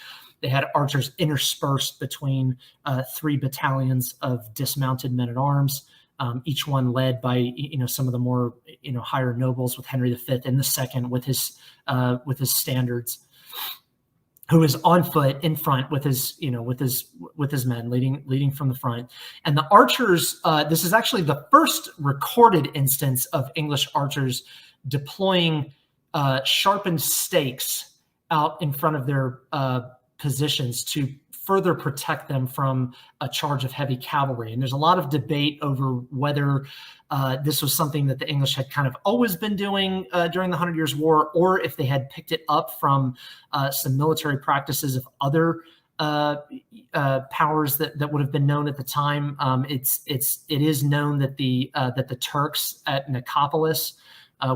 They had archers interspersed between 3 battalions of dismounted men-at-arms, each one led by some of the more higher nobles, with Henry V in the second with his standards. who is on foot in front with his men leading from the front. And the archers, this is actually the first recorded instance of English archers deploying sharpened stakes out in front of their positions to further protect them from a charge of heavy cavalry. And there's a lot of debate over whether this was something that the English had kind of always been doing during the 100 Years' War, or if they had picked it up from some military practices of other powers that would have been known at the time. It is known that the Turks at Nicopolis,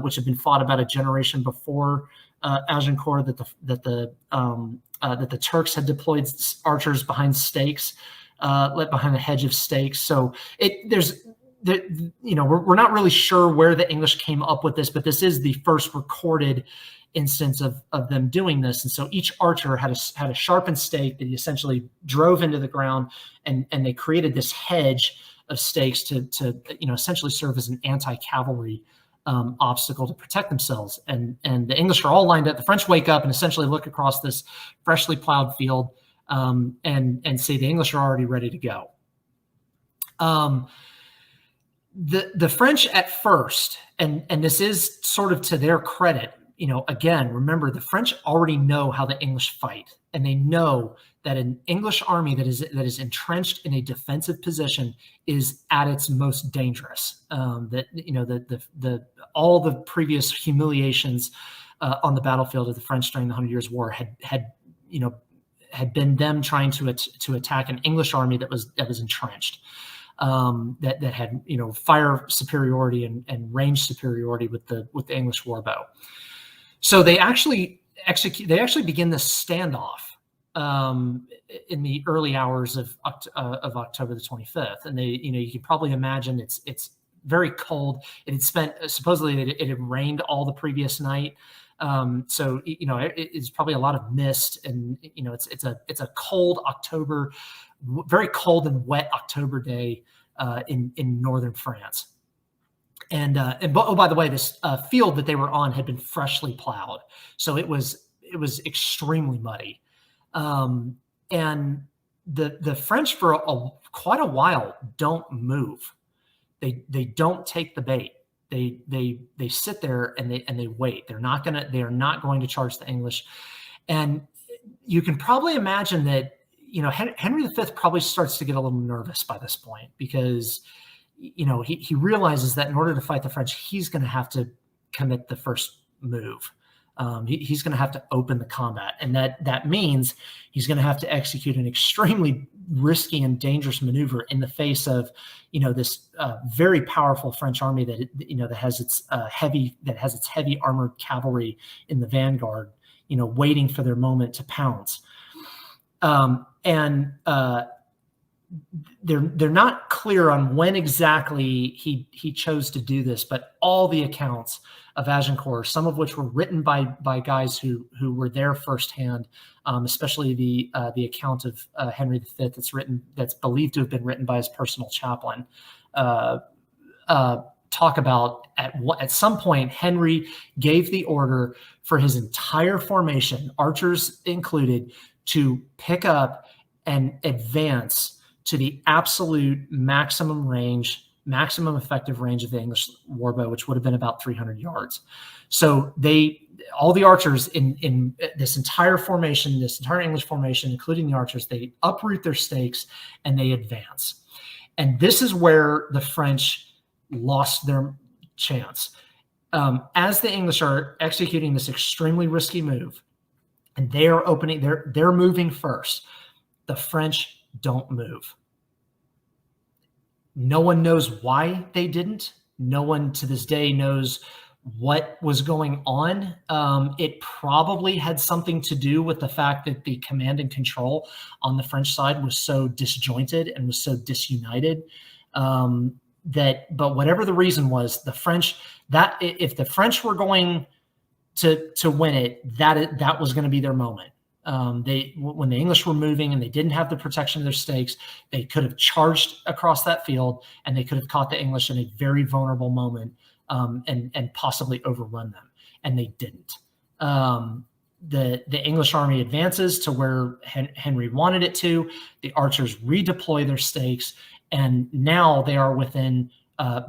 which had been fought about a generation before Agincourt, that the Turks had deployed archers behind stakes, behind a hedge of stakes. So we're not really sure where the English came up with this, but this is the first recorded instance of them doing this. And so each archer had a sharpened stake that he essentially drove into the ground, and they created this hedge of stakes to essentially serve as an anti-cavalry obstacle to protect themselves. And the English are all lined up. The French wake up and essentially look across this freshly plowed field and see the English are already ready to go. The French at first, and this is sort of to their credit, again, remember, the French already know how the English fight, and they know that an English army that is entrenched in a defensive position is at its most dangerous. All the previous humiliations on the battlefield of the French during the 100 Years' War had been them trying to attack an English army that was entrenched, that had fire superiority and range superiority with the English warbow. So they actually begin this standoff in the early hours of October the 25th, and you can probably imagine it's very cold. It had supposedly it had rained all the previous night, so it's probably a lot of mist, and it's a cold October, very cold and wet October day in northern France. And by the way, this field that they were on had been freshly plowed, so it was extremely muddy. And the French for quite a while don't move. They don't take the bait. They sit there and they wait. They are not going to charge the English. And you can probably imagine that Henry V probably starts to get a little nervous by this point, because he realizes that in order to fight the French, he's going to have to commit the first move. He's going to have to open the combat, and that means he's going to have to execute an extremely risky and dangerous maneuver in the face of this very powerful French army that has its heavy armored cavalry in the vanguard, waiting for their moment to pounce. They're not clear on when exactly he chose to do this, but all the accounts of Agincourt, some of which were written by guys who were there firsthand, especially the account of Henry V that's believed to have been written by his personal chaplain, talk about at some point Henry gave the order for his entire formation, archers included, to pick up and advance to the absolute maximum effective range of the English warbow, which would have been about 300 yards. So all the archers in this entire formation, this entire English formation, including the archers, they uproot their stakes and they advance. And this is where the French lost their chance. As the English are executing this extremely risky move, and they're moving first, the French don't move. No one knows why they didn't. No one to this day knows what was going on. It probably had something to do with the fact that the command and control on the French side was so disjointed and was so disunited, but whatever the reason was, if the French were going to win it, that was going to be their moment. When the English were moving and they didn't have the protection of their stakes, they could have charged across that field and they could have caught the English in a very vulnerable moment, and possibly overrun them. And they didn't. the English army advances to where Henry wanted it to. The archers redeploy their stakes, and now they are within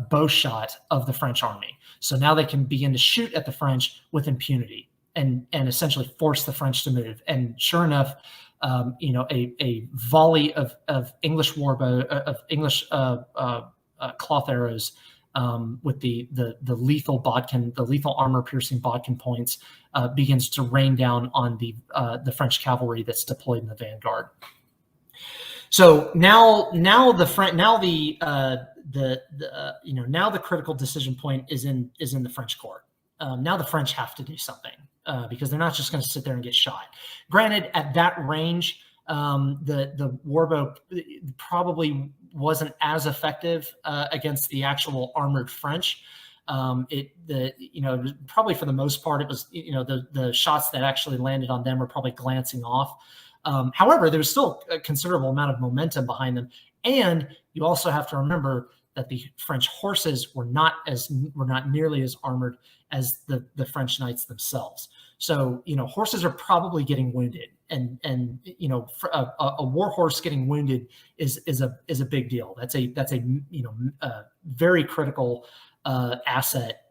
bow shot of the French army. So now they can begin to shoot at the French with impunity and essentially force the French to move. And sure enough, a volley of English English cloth arrows with the lethal bodkin, the lethal armor piercing bodkin points, begins to rain down on the French cavalry that's deployed in the vanguard. So now the critical decision point is in the French court. Now the French have to do something because they're not just going to sit there and get shot. Granted, at that range, the warbow probably wasn't as effective against the actual armored French. Probably for the most part, it was the shots that actually landed on them were probably glancing off. However, there was still a considerable amount of momentum behind them, and you also have to remember that the French horses were not nearly as armored as the French knights themselves. So horses are probably getting wounded, and a war horse getting wounded is a big deal. That's a very critical asset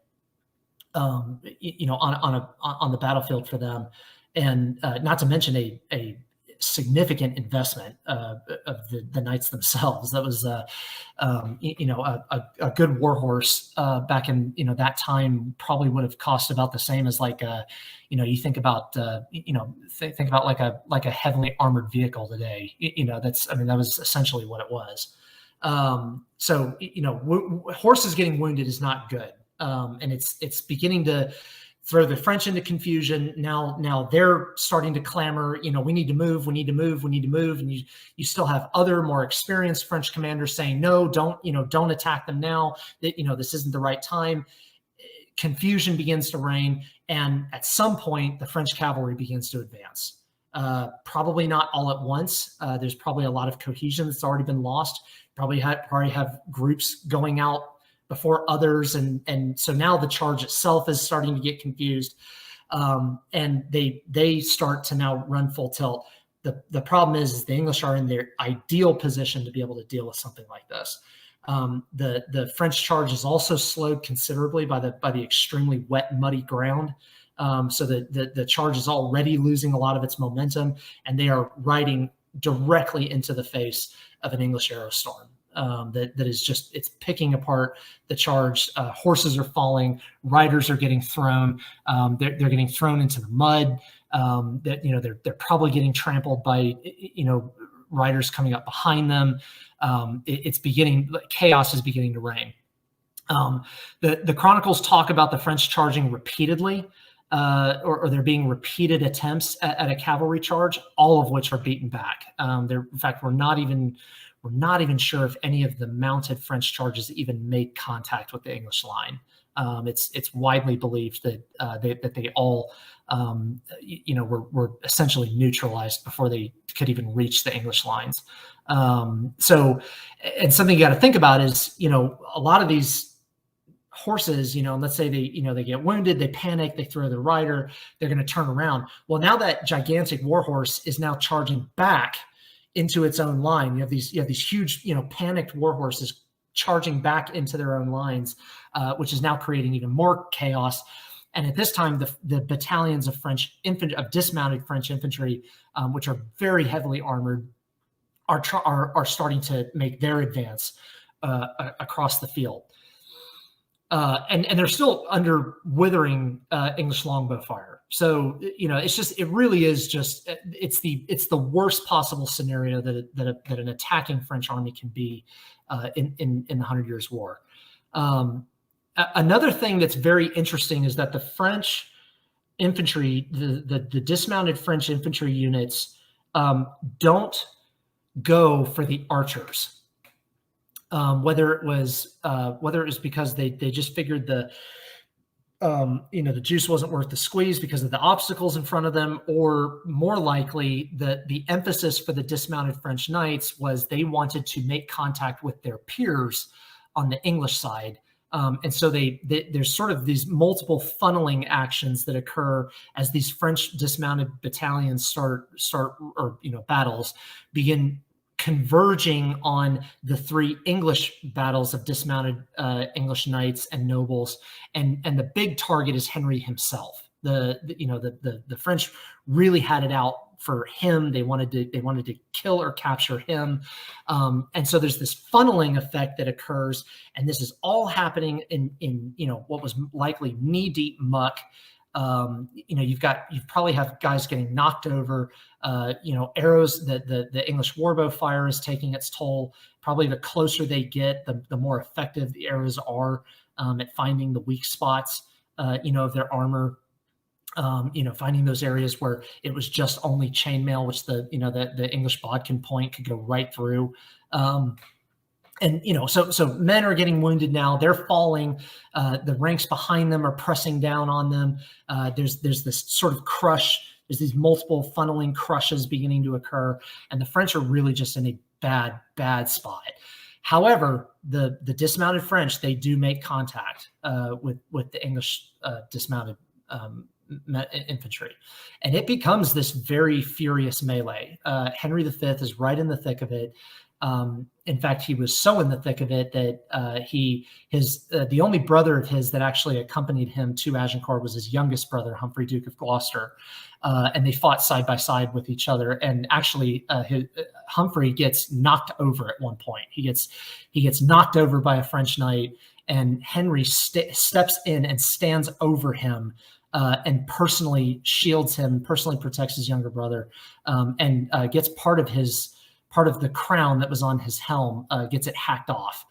on the battlefield for them, and not to mention a significant investment of the knights themselves. That was a good war horse back in that time probably would have cost about the same as you think about think about like a heavily armored vehicle today. That was essentially what it was. So horses getting wounded is not good, and it's beginning to throw the French into confusion. Now they're starting to clamor, we need to move, we need to move, we need to move. And you still have other more experienced French commanders saying, no, don't attack them now. This isn't the right time. Confusion begins to reign. And at some point, the French cavalry begins to advance. Probably not all at once. There's probably a lot of cohesion that's already been lost. Probably have groups going out before others, and so now the charge itself is starting to get confused, and they start to now run full tilt. The problem is the English are in their ideal position to be able to deal with something like this. The French charge is also slowed considerably by the extremely wet, muddy ground, so the charge is already losing a lot of its momentum, and they are riding directly into the face of an English arrow storm. That is just, it's picking apart the charge. Horses are falling, riders are getting thrown. They're getting thrown into the mud. They're probably getting trampled by riders coming up behind them. Chaos is beginning to reign. The chronicles talk about the French charging repeatedly, or there being repeated attempts at a cavalry charge, all of which are beaten back. In fact, we're not even sure if any of the mounted French charges even made contact with the English line. It's widely believed that they all were essentially neutralized before they could even reach the English lines. And something you got to think about is a lot of these horses, let's say they get wounded, they panic, they throw the rider, they're going to turn around. Well, now that gigantic war horse is now charging back into its own line. You have these huge, panicked war horses charging back into their own lines, which is now creating even more chaos. And at this time, the battalions of dismounted French infantry, which are very heavily armored, are starting to make their advance across the field. And they're still under withering English longbow fire. So it really is just it's the worst possible scenario that an attacking French army can be in the 100 Years' War. Another thing that's very interesting is that the French infantry, the dismounted French infantry units, don't go for the archers. Whether it was because they just figured the juice wasn't worth the squeeze because of the obstacles in front of them, or more likely the emphasis for the dismounted French knights was they wanted to make contact with their peers on the English side And so there's sort of these multiple funneling actions that occur as these French dismounted battalions start or battles begin converging on the three English battles of dismounted English knights and nobles, and the big target is Henry himself. The French really had it out for him. They wanted to kill or capture him, and so there's this funneling effect that occurs, and this is all happening in what was likely knee-deep muck. You probably have guys getting knocked over. Arrows. The English warbow fire is taking its toll. Probably the closer they get, the more effective the arrows are at finding the weak spots, of their armor. Finding those areas where it was just only chainmail, which the English bodkin point could go right through. So men are getting wounded now. They're falling. The ranks behind them are pressing down on them. There's this sort of crush. There's these multiple funneling crushes beginning to occur, and the French are really just in a bad spot. However, the dismounted French, they do make contact with the English dismounted infantry, and it becomes this very furious melee. Henry V is right in the thick of it. In fact, he was so in the thick of it that the only brother of his that actually accompanied him to Agincourt was his youngest brother, Humphrey, Duke of Gloucester, and they fought side by side with each other. And actually, Humphrey gets knocked over at one point. He gets knocked over by a French knight, and Henry steps in and stands over him. And personally shields him, personally protects his younger brother, and gets part of the crown that was on his helm, gets it hacked off.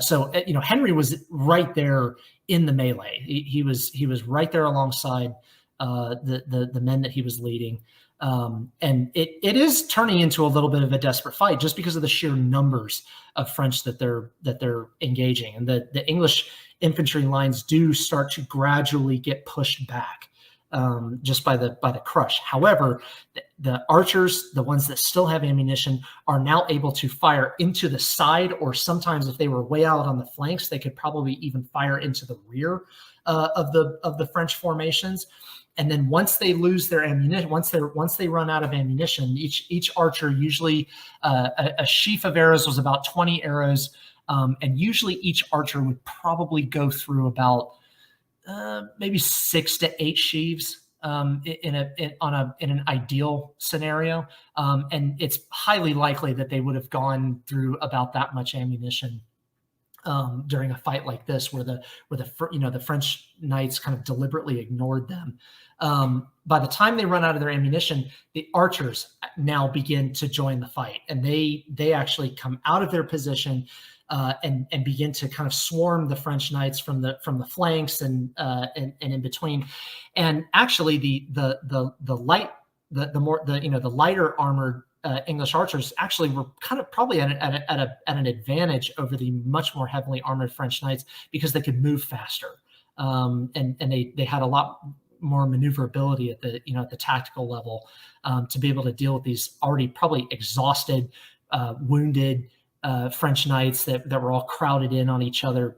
So Henry was right there in the melee. He was right there alongside the men that he was leading. And it is turning into a little bit of a desperate fight just because of the sheer numbers of French that they're engaging, and the English infantry lines do start to gradually get pushed back just by the crush. However, the archers, the ones that still have ammunition, are now able to fire into the side, or sometimes if they were way out on the flanks, they could probably even fire into the rear of the French formations. And then once they lose their ammunition, once they run out of ammunition, each archer, usually a sheaf of arrows was about 20 arrows. And usually each archer would probably go through about maybe 6 to 8 sheaves in an ideal scenario. And it's highly likely that they would have gone through about that much ammunition during a fight like this, where the French knights kind of deliberately ignored them. By the time they run out of their ammunition, the archers now begin to join the fight, and they actually come out of their position and begin to kind of swarm the French knights from the flanks and in between. And actually, the lighter armored English archers actually were kind of probably at an advantage over the much more heavily armored French knights, because they could move faster, and they had a lot more maneuverability at the tactical level to be able to deal with these already probably exhausted, wounded French knights that were all crowded in on each other.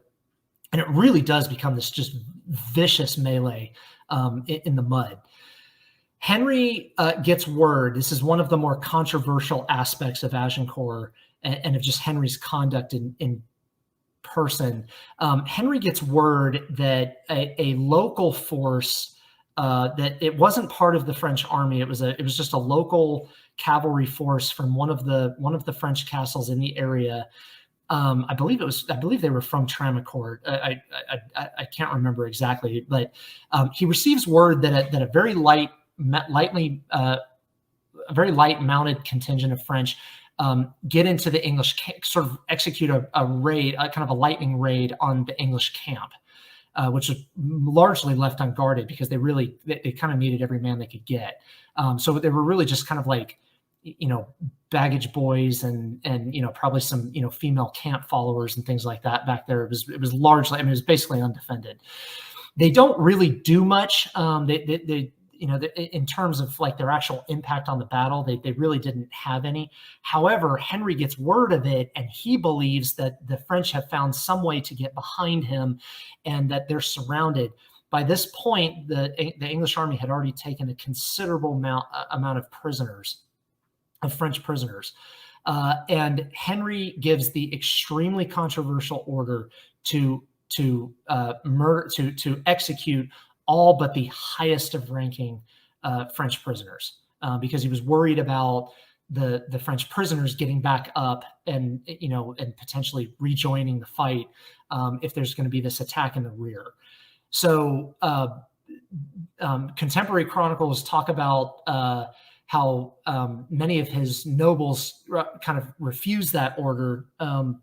And it really does become this just vicious melee in the mud. Henry gets word. This is one of the more controversial aspects of Agincourt and of just Henry's conduct in person. Henry gets word that a local force, that it wasn't part of the French army. It was just a local cavalry force from one of the French castles in the area. I believe they were from Tramecourt. I can't remember exactly, but he receives word that a very light mounted contingent of French get into the English sort of execute a raid, kind of a lightning raid on the English camp, which was largely left unguarded because they kind of needed every man they could get. So they were really just kind of like, baggage boys and probably some, female camp followers and things like that back there. It was largely, it was basically undefended. They don't really do much. in terms of like their actual impact on the battle, they really didn't have any. However, Henry gets word of it, and he believes that the French have found some way to get behind him and that they're surrounded. By this point, the English army had already taken a considerable amount of prisoners, of French prisoners. And Henry gives the extremely controversial order to execute all but the highest of ranking French prisoners, because he was worried about the French prisoners getting back up and potentially rejoining the fight if there's going to be this attack in the rear. So contemporary chronicles talk about how many of his nobles kind of refused that order out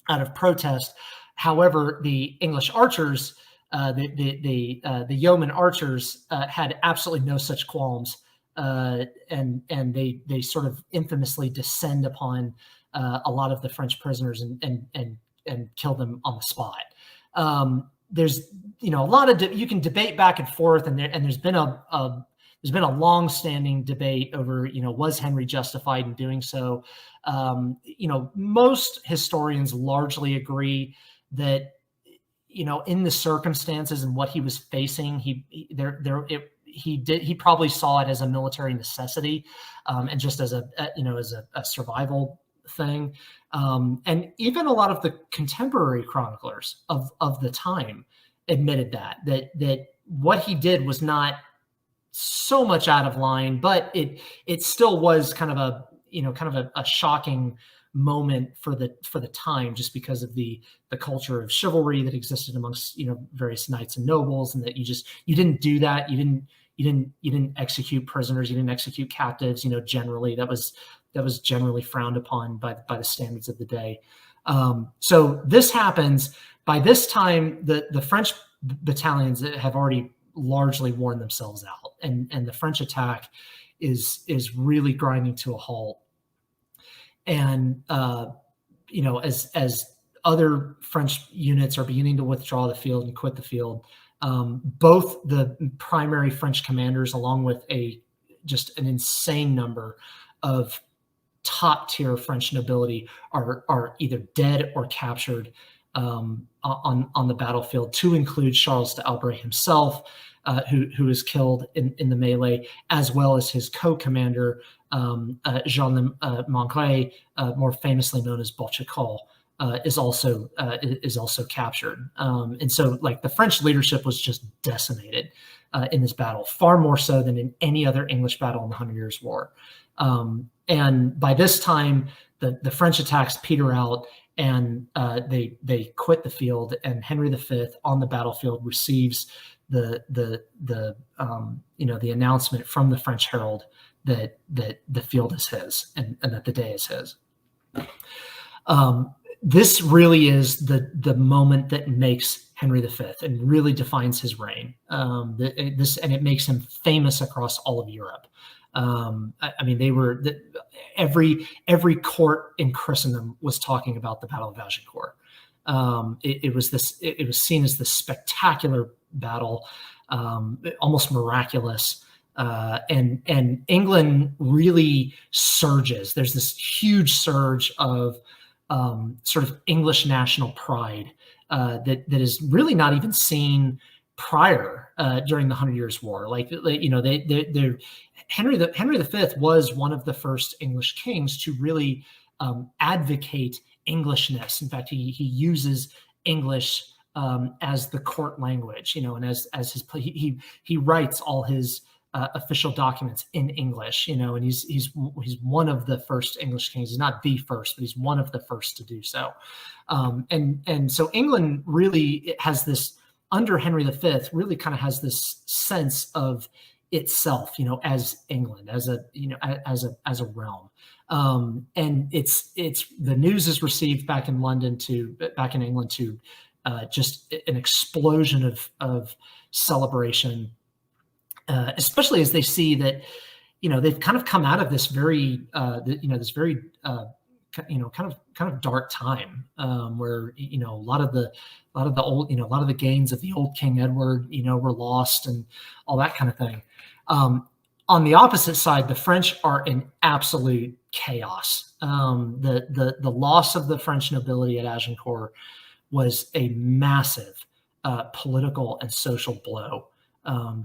of protest. However, the English archers, the yeoman archers, had absolutely no such qualms, and they sort of infamously descend upon a lot of the French prisoners and kill them on the spot. There's a lot of you can debate back and forth, and there's been a long-standing debate over, was Henry justified in doing so? Most historians largely agree that, in the circumstances and what he was facing, he probably saw it as a military necessity, and just as a survival thing. And even a lot of the contemporary chroniclers of the time admitted that what he did was not so much out of line, but it still was kind of a shocking moment for the time, just because of the culture of chivalry that existed amongst various knights and nobles, and that you didn't do that. You didn't execute prisoners. You didn't execute captives. Generally that was generally frowned upon by the standards of the day. So this happens. By this time, the French battalions have already largely worn themselves out, and the French attack is really grinding to a halt. And as other French units are beginning to withdraw the field and quit the field, both the primary French commanders, along with just an insane number of top tier French nobility, are either dead or captured on the battlefield, to include Charles d'Albret himself, who is killed in the melee, as well as his co-commander, Jean de Mongret, more famously known as Boucicault, is also captured. And so, like, the French leadership was just decimated in this battle, far more so than in any other English battle in the 100 Years' War. And by this time, the French attacks peter out, and they quit the field. And Henry V on the battlefield receives the announcement from the French herald that the field is his, and that the day is his. This really is the moment that makes Henry V and really defines his reign. And it makes him famous across all of Europe. I mean, every court in Christendom was talking about the Battle of Agincourt. It was seen as this spectacular battle, almost miraculous. And England really surges. There's this huge surge of sort of English national pride that is really not even seen prior during the 100 Years' War. Henry V was one of the first English kings to really advocate Englishness. In fact, he uses English as the court language, and as he writes all his official documents in English, and he's one of the first English kings. He's not the first, but he's one of the first to do so. And so England really has this, under Henry V, really kind of has this sense of itself, as England, as a realm. And it's the news is received back in England to just an explosion of celebration, especially as they see that, they've kind of come out of this very kind of dark time, where a lot of the old, a lot of the gains of the old King Edward, were lost and all that kind of thing. On the opposite side, the French are in absolute chaos. The loss of the French nobility at Agincourt was a massive political and social blow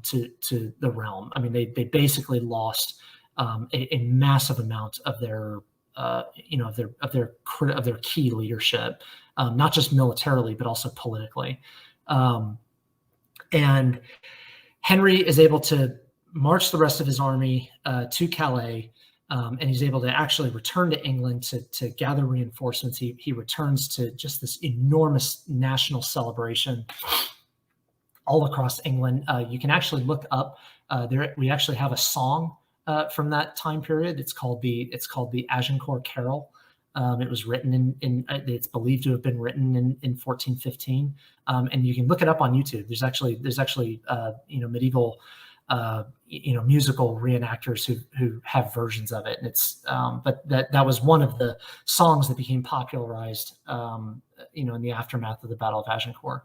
to the realm. I mean, they basically lost a massive amount of their of their key leadership, not just militarily but also politically. And Henry is able to march the rest of his army to Calais, and he's able to actually return to England to gather reinforcements. He returns to just this enormous national celebration all across England. You can actually look up there. We actually have a song from that time period. It's called the Agincourt Carol. It was written it's believed to have been written in 1415, and you can look it up on YouTube. There's actually medieval musical reenactors who have versions of it, and it's but that was one of the songs that became popularized in the aftermath of the Battle of Agincourt.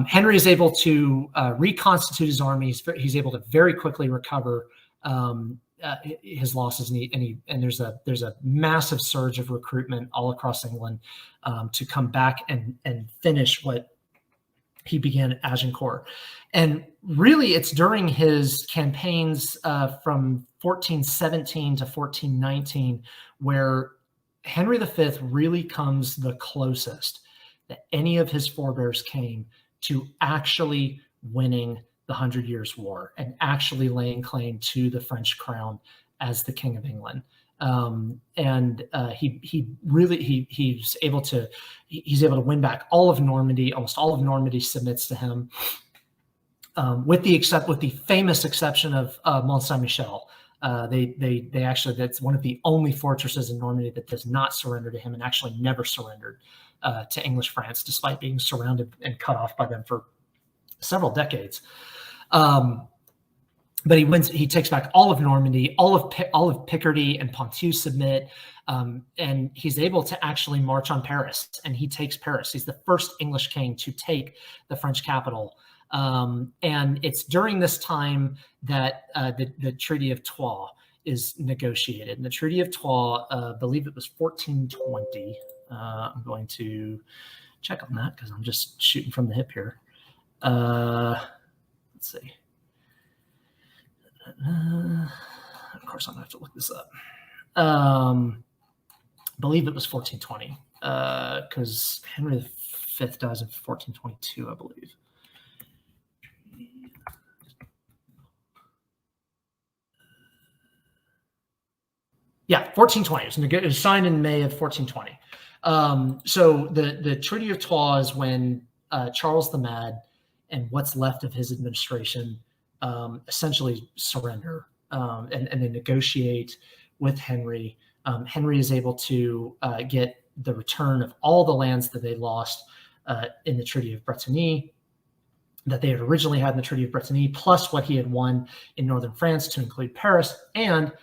Henry is able to reconstitute his army. He's able to very quickly recover his losses, and there's a massive surge of recruitment all across England to come back and finish what he began at Agincourt. And really, it's during his campaigns from 1417 to 1419 where Henry V really comes the closest that any of his forebears came to actually winning the 100 Years' War and actually laying claim to the French crown as the King of England. He's able to win back all of Normandy. Almost all of Normandy submits to him, with the famous exception of Mont Saint Michel. They actually, that's one of the only fortresses in Normandy that does not surrender to him, and actually never surrendered to English France, despite being surrounded and cut off by them for several decades. But he wins. He takes back all of Normandy, all of Picardy and Ponthieu submit, and he's able to actually march on Paris. And he takes Paris. He's the first English king to take the French capital. And it's during this time that the Treaty of Troyes is negotiated. And the Treaty of Troyes, I believe it was 1420. I'm going to check on that because I'm just shooting from the hip here. Let's see. Of course, I'm gonna have to look this up. Believe it was 1420, because Henry V dies in 1422, I believe. Yeah, 1420. It was signed in May of 1420. So the Treaty of Troyes is when Charles the Mad and what's left of his administration essentially surrender, and they negotiate with Henry. Henry is able to get the return of all the lands that they lost in the Treaty of Bretigny, that they had originally had in the Treaty of Bretigny, plus what he had won in northern France, to include Paris. And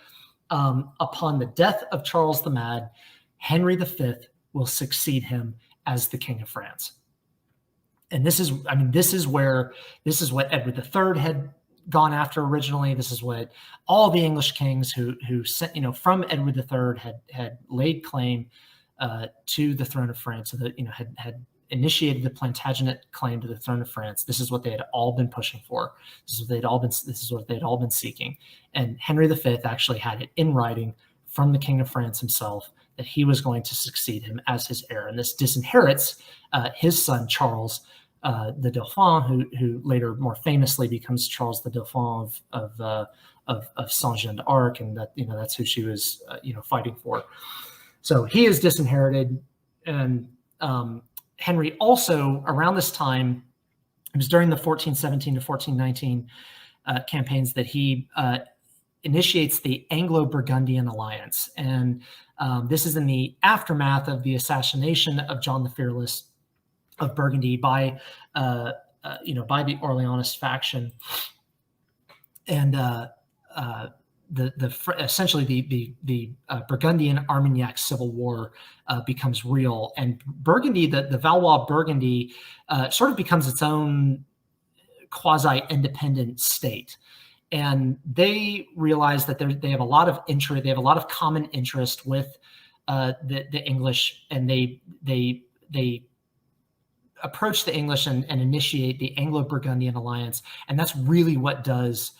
upon the death of Charles the Mad, Henry V will succeed him as the King of France. And this is what Edward III had gone after originally. This is what all the English kings who sent, from Edward III had laid claim to the throne of France, so that had initiated the Plantagenet claim to the throne of France. This is what they had all been pushing for. This is what they'd all been seeking. And Henry V actually had it in writing from the King of France himself that he was going to succeed him as his heir. And this disinherits his son Charles, the Dauphin, who later more famously becomes Charles the Dauphin of Saint Jeanne d'Arc, and that's who she was fighting for. So he is disinherited. And Henry also, around this time, it was during the 1417 to 1419 campaigns that he initiates the Anglo-Burgundian alliance. And this is in the aftermath of the assassination of John the Fearless of Burgundy by the Orleanist faction. And essentially the Burgundian Armagnac civil war becomes real, and Burgundy, the Valois Burgundy, sort of becomes its own quasi-independent state. And they realize that they have a lot of interest, they have a lot of common interest with the English, and they approach the English and initiate the Anglo-Burgundian alliance, and that's really what does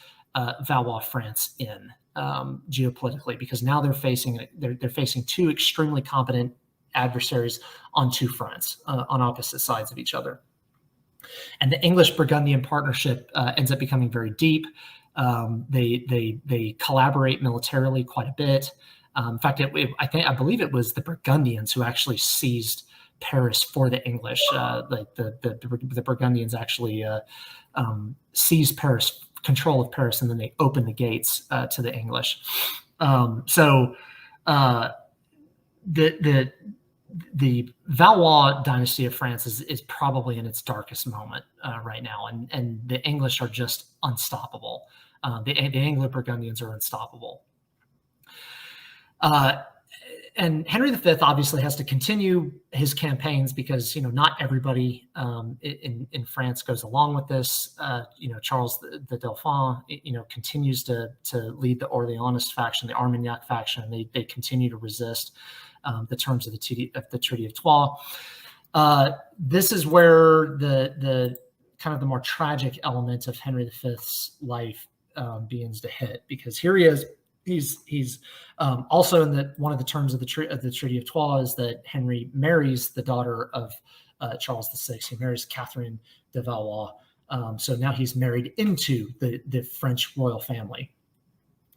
Valois France in geopolitically, because now they're facing two extremely competent adversaries on two fronts, on opposite sides of each other. And the English-Burgundian partnership ends up becoming very deep. They collaborate militarily quite a bit. In fact, I believe it was the Burgundians who actually seized Paris for the English. The Burgundians actually seized control of Paris, and then they opened the gates to the English. The Valois dynasty of France is probably in its darkest moment right now, and the English are just unstoppable. The Anglo-Burgundians are unstoppable. And Henry V obviously has to continue his campaigns, because not everybody in France goes along with this. Charles the Dauphin continues to lead the Orleanist faction, the Armagnac faction, and they continue to resist the terms of the Treaty of Troyes. This is where the kind of the more tragic element of Henry V's life begins to hit, because here he is. He's also in one of the terms of the Treaty of Troyes that Henry marries the daughter of Charles VI. He marries Catherine de Valois. So now he's married into the French royal family,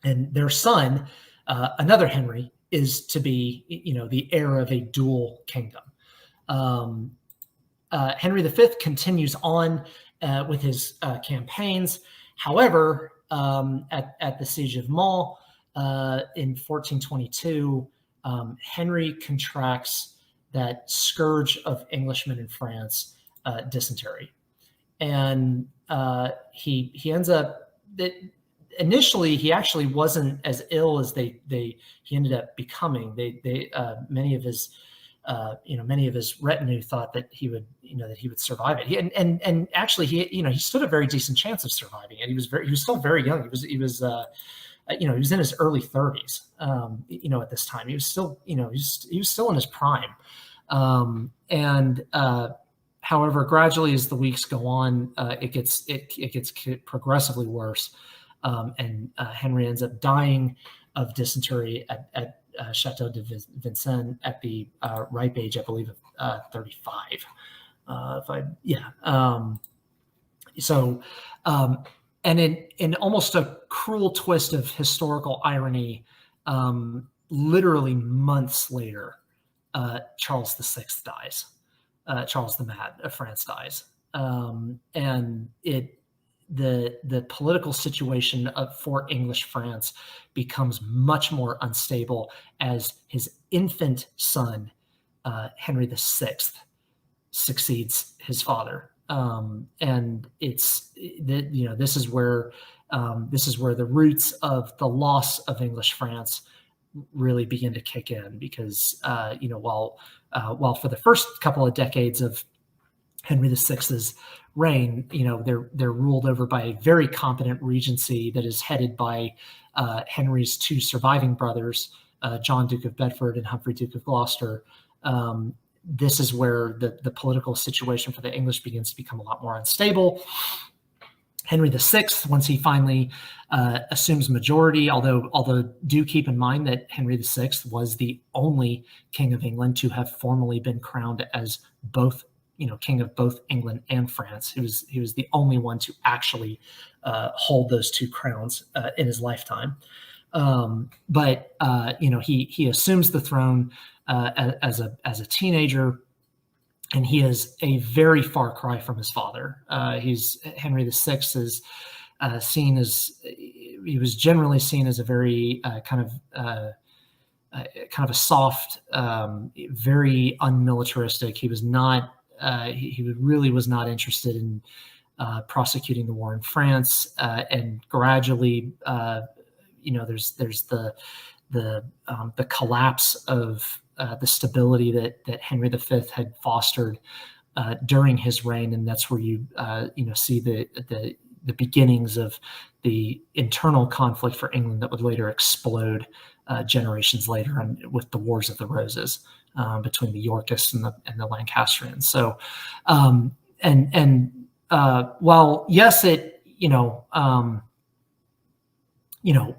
and their son, another Henry, is to be the heir of a dual kingdom. Henry V continues on with his campaigns. However, at the Siege of Mons, in 1422, Henry contracts that scourge of Englishmen in France, dysentery, and he ends up initially he actually wasn't as ill as he ended up becoming. Many of his retinue thought that he would survive it. And actually he stood a very decent chance of surviving it. He was still very young. He was in his early 30s. At this time, he was still in his prime. However, gradually as the weeks go on, it gets progressively worse. And Henry ends up dying of dysentery at Chateau de Vincennes at the ripe age, I believe, of 35. And in almost a cruel twist of historical irony, literally months later, Charles VI dies. Charles the Mad of France dies, and the political situation for English France becomes much more unstable as his infant son, Henry VI, succeeds his father. And this is where the roots of the loss of English France really begin to kick in, because while for the first couple of decades of Henry VI's reign, they're ruled over by a very competent regency that is headed by Henry's two surviving brothers, John, Duke of Bedford, and Humphrey, Duke of Gloucester. This is where the political situation for the English begins to become a lot more unstable. Henry VI, once he finally assumes majority, although do keep in mind that Henry VI was the only king of England to have formally been crowned as both, king of both England and France. He was the only one to actually hold those two crowns in his lifetime. But he assumes the throne as a teenager, and he is a very far cry from his father. Henry VI is seen as, he was generally seen as a very kind of a soft, very unmilitaristic. He was not. He really was not interested in prosecuting the war in France, and gradually there's the collapse of the stability that Henry V had fostered during his reign, and that's where you see the beginnings of the internal conflict for England that would later explode generations later, and with the Wars of the Roses between the Yorkists and the Lancastrians. So, while yes,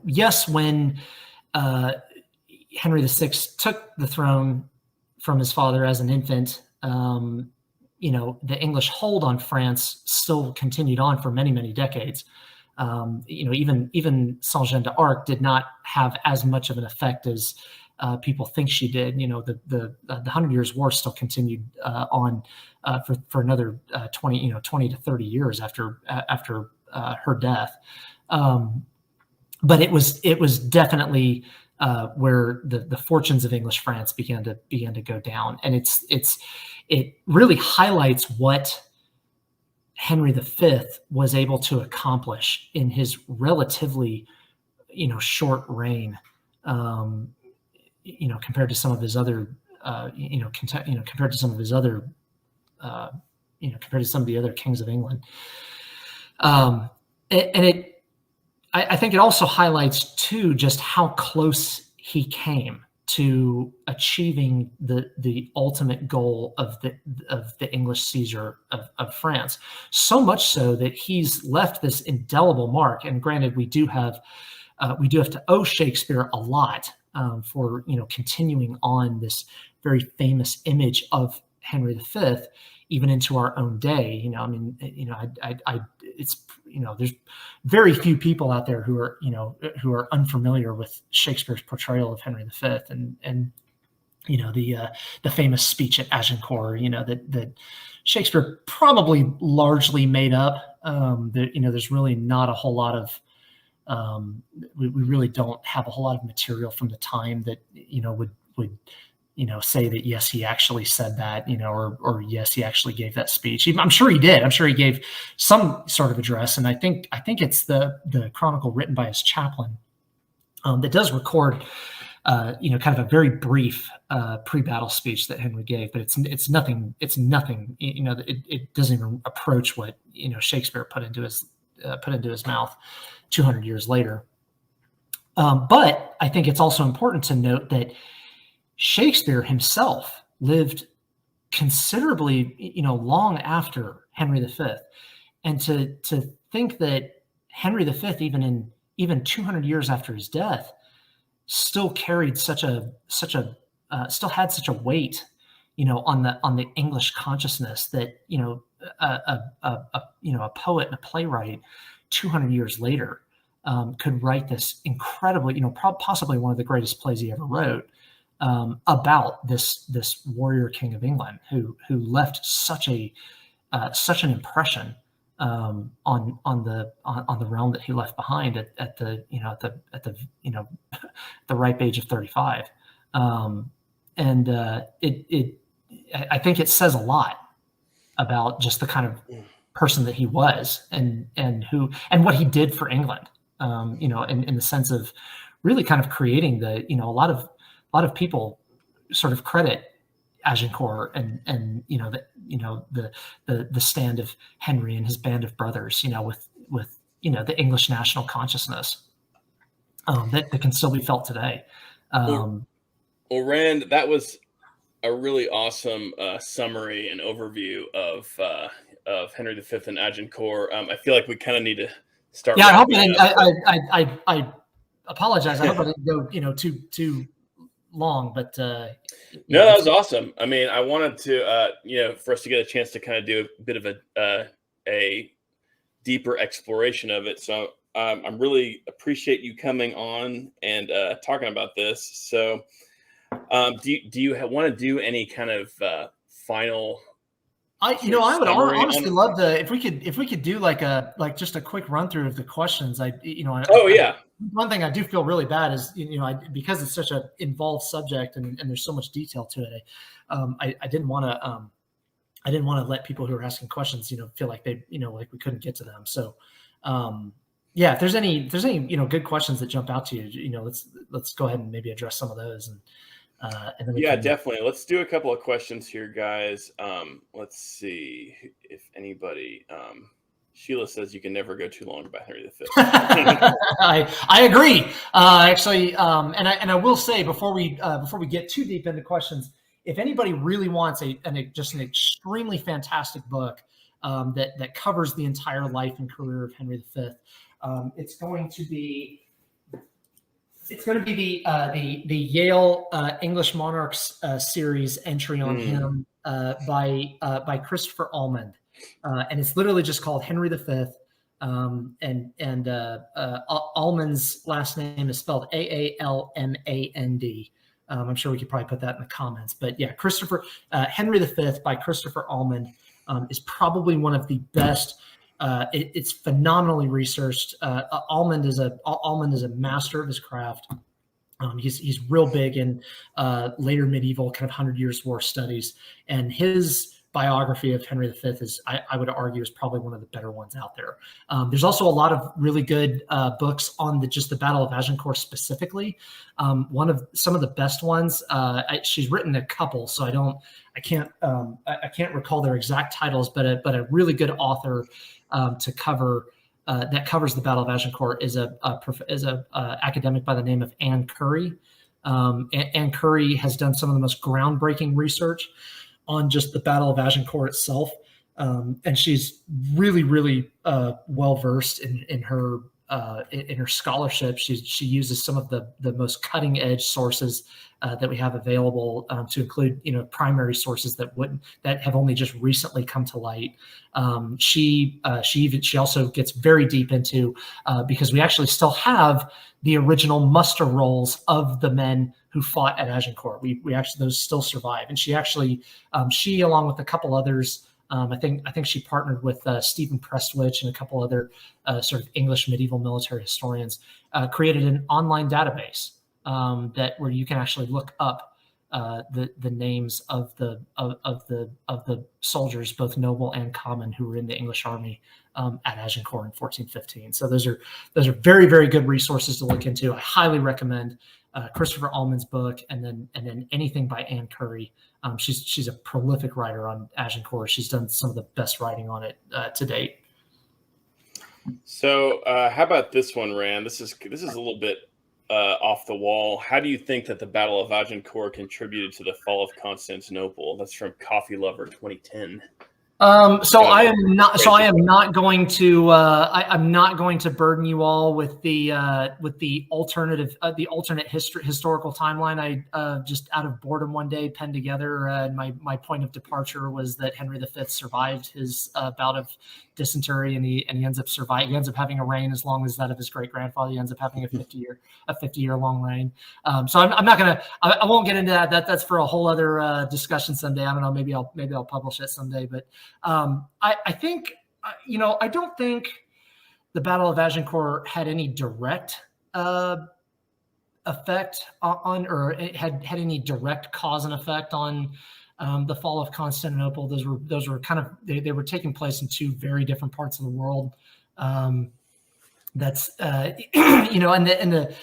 yes, when Henry VI took the throne from his father as an infant, the English hold on France still continued on for many, many decades. Even Saint-Jean d'Arc did not have as much of an effect as people think she did. The 100 Years' War still continued on for another 20 to 30 years after her death. But it was definitely where the fortunes of English France began to go down, and it really highlights what Henry V was able to accomplish in his relatively short reign, compared to some of his other compared to some of his other compared to some of the other kings of England. I think it also highlights too just how close he came to achieving the ultimate goal of the English seizure of France. So much so that he's left this indelible mark. And granted, we do have to owe Shakespeare a lot for continuing on this very famous image of Henry V, even into our own day. There's very few people out there who are unfamiliar with Shakespeare's portrayal of Henry V, and the famous speech at Agincourt, that Shakespeare probably largely made up. There's really not a whole lot of we really don't have a whole lot of material from the time that would say that yes, he actually said that, or yes, he actually gave that speech. I'm sure he did. I'm sure he gave some sort of address, and I think it's the chronicle written by his chaplain that does record, kind of a very brief pre-battle speech that Henry gave, but it's nothing. It doesn't even approach what Shakespeare put into his mouth 200 years later. But I think it's also important to note that Shakespeare himself lived considerably, long after Henry V, and to think that Henry V, even 200 years after his death, still carried still had such a weight, on the English consciousness that a poet and a playwright 200 years later could write this incredibly, possibly one of the greatest plays he ever wrote. About this warrior king of England who left such an impression on the realm that he left behind at the ripe age of 35, and I think it says a lot about just the kind of person that he was and what he did for England, in the sense of really kind of creating a lot of people sort of credit Agincourt and the stand of Henry and his band of brothers, with the English national consciousness that can still be felt today. Well, Rand, that was a really awesome summary and overview of Henry V and Agincourt. I feel like we kind of need to start. Yeah, I apologize. I hope I didn't go too long, but no, that was awesome. I mean, I wanted to for us to get a chance to kind of do a bit of a deeper exploration of it. So I'm really appreciate you coming on and talking about this. So do you want to do any kind of final? I would honestly love to if we could do just a quick run through of the questions. One thing I do feel really bad is because it's such an involved subject and there's so much detail to it. I didn't want to let people who are asking questions feel like they like we couldn't get to them. So yeah, if there's any good questions that jump out to you, let's go ahead and maybe address some of those, and then we Yeah, can. definitely. Let's do a couple of questions here, guys. Let's see if anybody. Sheila says you can never go too long about Henry V. I agree. Actually, and I will say before we get too deep into questions, if anybody really wants just an extremely fantastic book that covers the entire life and career of Henry V, it's going to be the Yale English Monarchs series entry on him by Christopher Almond, and it's literally just called Henry V. Almond's last name is spelled Aalmand. I'm sure we could probably put that in the comments, but yeah, Henry V by Christopher Almond is probably one of the best. It's phenomenally researched. Almond is a master of his craft. He's real big in later medieval kind of 100 Years' War studies, and his biography of Henry V I would argue is probably one of the better ones out there. There's also a lot of really good books on just the Battle of Agincourt specifically. Some of the best ones. She's written a couple, so I can't recall their exact titles, but a really good author to cover that covers the Battle of Agincourt is a academic by the name of Anne Curry. Anne Curry has done some of the most groundbreaking research on just the Battle of Agincourt itself, and she's really, really well versed in her scholarship. She uses some of the most cutting edge sources that we have available, to include primary sources that have only just recently come to light. She also gets very deep into because we actually still have the original muster rolls of the men who fought at Agincourt. We actually, those still survive, and she along with a couple others. I think she partnered with Stephen Prestwich and a couple other sort of English medieval military historians, created an online database where you can actually look up the names of the soldiers, both noble and common, who were in the English army at Agincourt in 1415. So those are very, very good resources to look into. I highly recommend Christopher Almond's book, and then anything by Anne Curry. She's a prolific writer on Agincourt. She's done some of the best writing on it to date. So how about this one, Rand? This is a little bit off the wall. How do you think that the Battle of Agincourt contributed to the fall of Constantinople? That's from Coffee Lover 2010. I am not going to I'm not going to burden you all with the alternate historical timeline. I just out of boredom one day penned together, and my point of departure was that Henry V survived his bout of dysentery, and he ends up surviving. He ends up having a reign as long as that of his great grandfather. He ends up having a 50-year long reign. So I'm not gonna. I won't get into that. That's for a whole other discussion someday. I don't know. Maybe I'll publish it someday. But I think I don't think the Battle of Agincourt had any direct effect on, or it had any direct cause and effect on the fall of Constantinople. Those were kind of they were taking place in two very different parts of the world. That's and the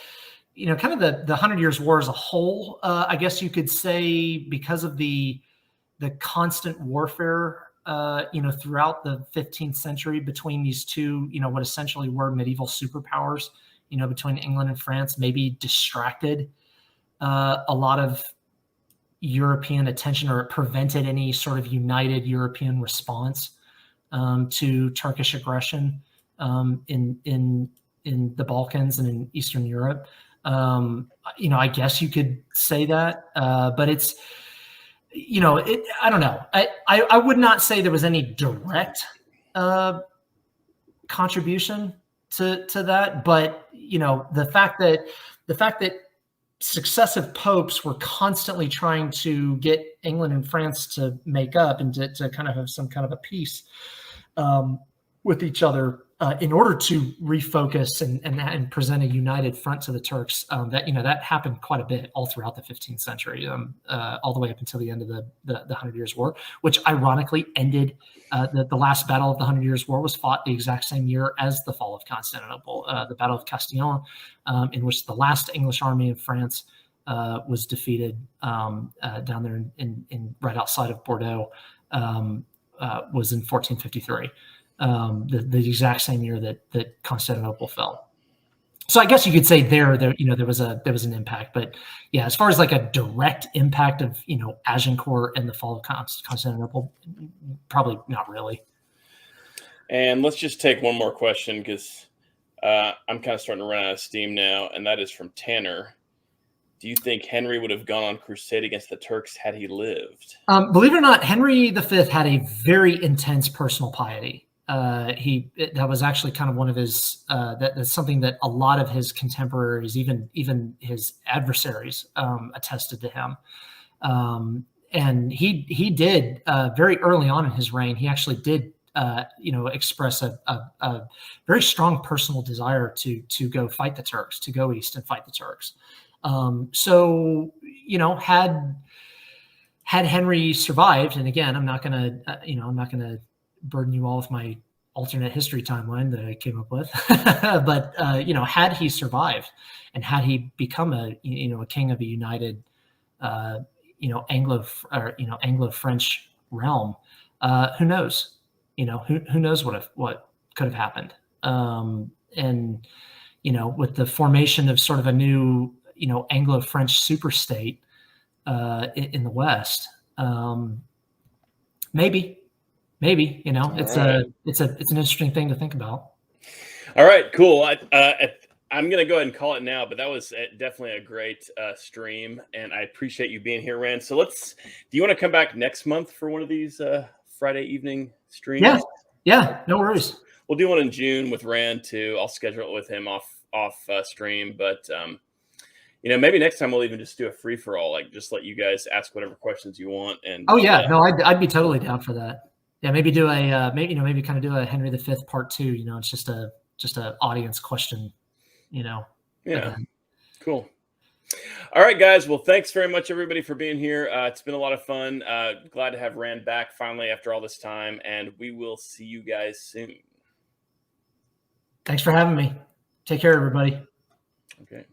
kind of the 100 Years' War as a whole. I guess you could say, because of the constant warfare throughout the 15th century between these two, what essentially were medieval superpowers, between England and France, maybe distracted a lot of European attention, or it prevented any sort of united European response to Turkish aggression in the Balkans and in Eastern Europe. I guess you could say that, but it's, I don't know. I would not say there was any direct contribution to that, but the fact that successive popes were constantly trying to get England and France to make up and to kind of have some kind of a peace with each other, in order to refocus and present a united front to the Turks, that happened quite a bit all throughout the 15th century, all the way up until the end of the Hundred Years' War, which ironically ended. The last battle of the 100 Years' War was fought the exact same year as the fall of Constantinople, the Battle of Castillon, in which the last English army in France was defeated down there in right outside of Bordeaux, was in 1453. The exact same year that Constantinople fell. So I guess you could say there was an impact, but yeah, as far as like a direct impact of Agincourt and the fall of Constantinople, probably not really. And let's just take one more question because I'm kind of starting to run out of steam now, and that is from Tanner. Do you think Henry would have gone on crusade against the Turks had he lived? Believe it or not, Henry V had a very intense personal piety. That was actually kind of one of his that's something that a lot of his contemporaries, even his adversaries, attested to him. And he did very early on in his reign. He actually did express a very strong personal desire to go fight the Turks, to go east and fight the Turks. So had Henry survived, and again, I'm not gonna burden you all with my alternate history timeline that I came up with, but had he survived and had he become a king of a united Anglo-French realm, who knows? Who knows what could have happened? And with the formation of sort of a new Anglo-French superstate in the West, maybe it's an interesting thing to think about. All right, cool. I'm going to go ahead and call it now, but that was definitely a great stream, and I appreciate you being here, Rand. So do you want to come back next month for one of these Friday evening streams? Yeah, no worries. We'll do one in June with Rand too. I'll schedule it with him off stream, but maybe next time we'll even just do a free for all, like just let you guys ask whatever questions you want. And no, I'd be totally down for that. Yeah, maybe do a maybe kind of do a Henry V part 2. It's just a audience question. Yeah, again. Cool. All right, guys. Well, thanks very much, everybody, for being here. It's been a lot of fun. Glad to have Rand back finally after all this time, and we will see you guys soon. Thanks for having me. Take care, everybody. Okay.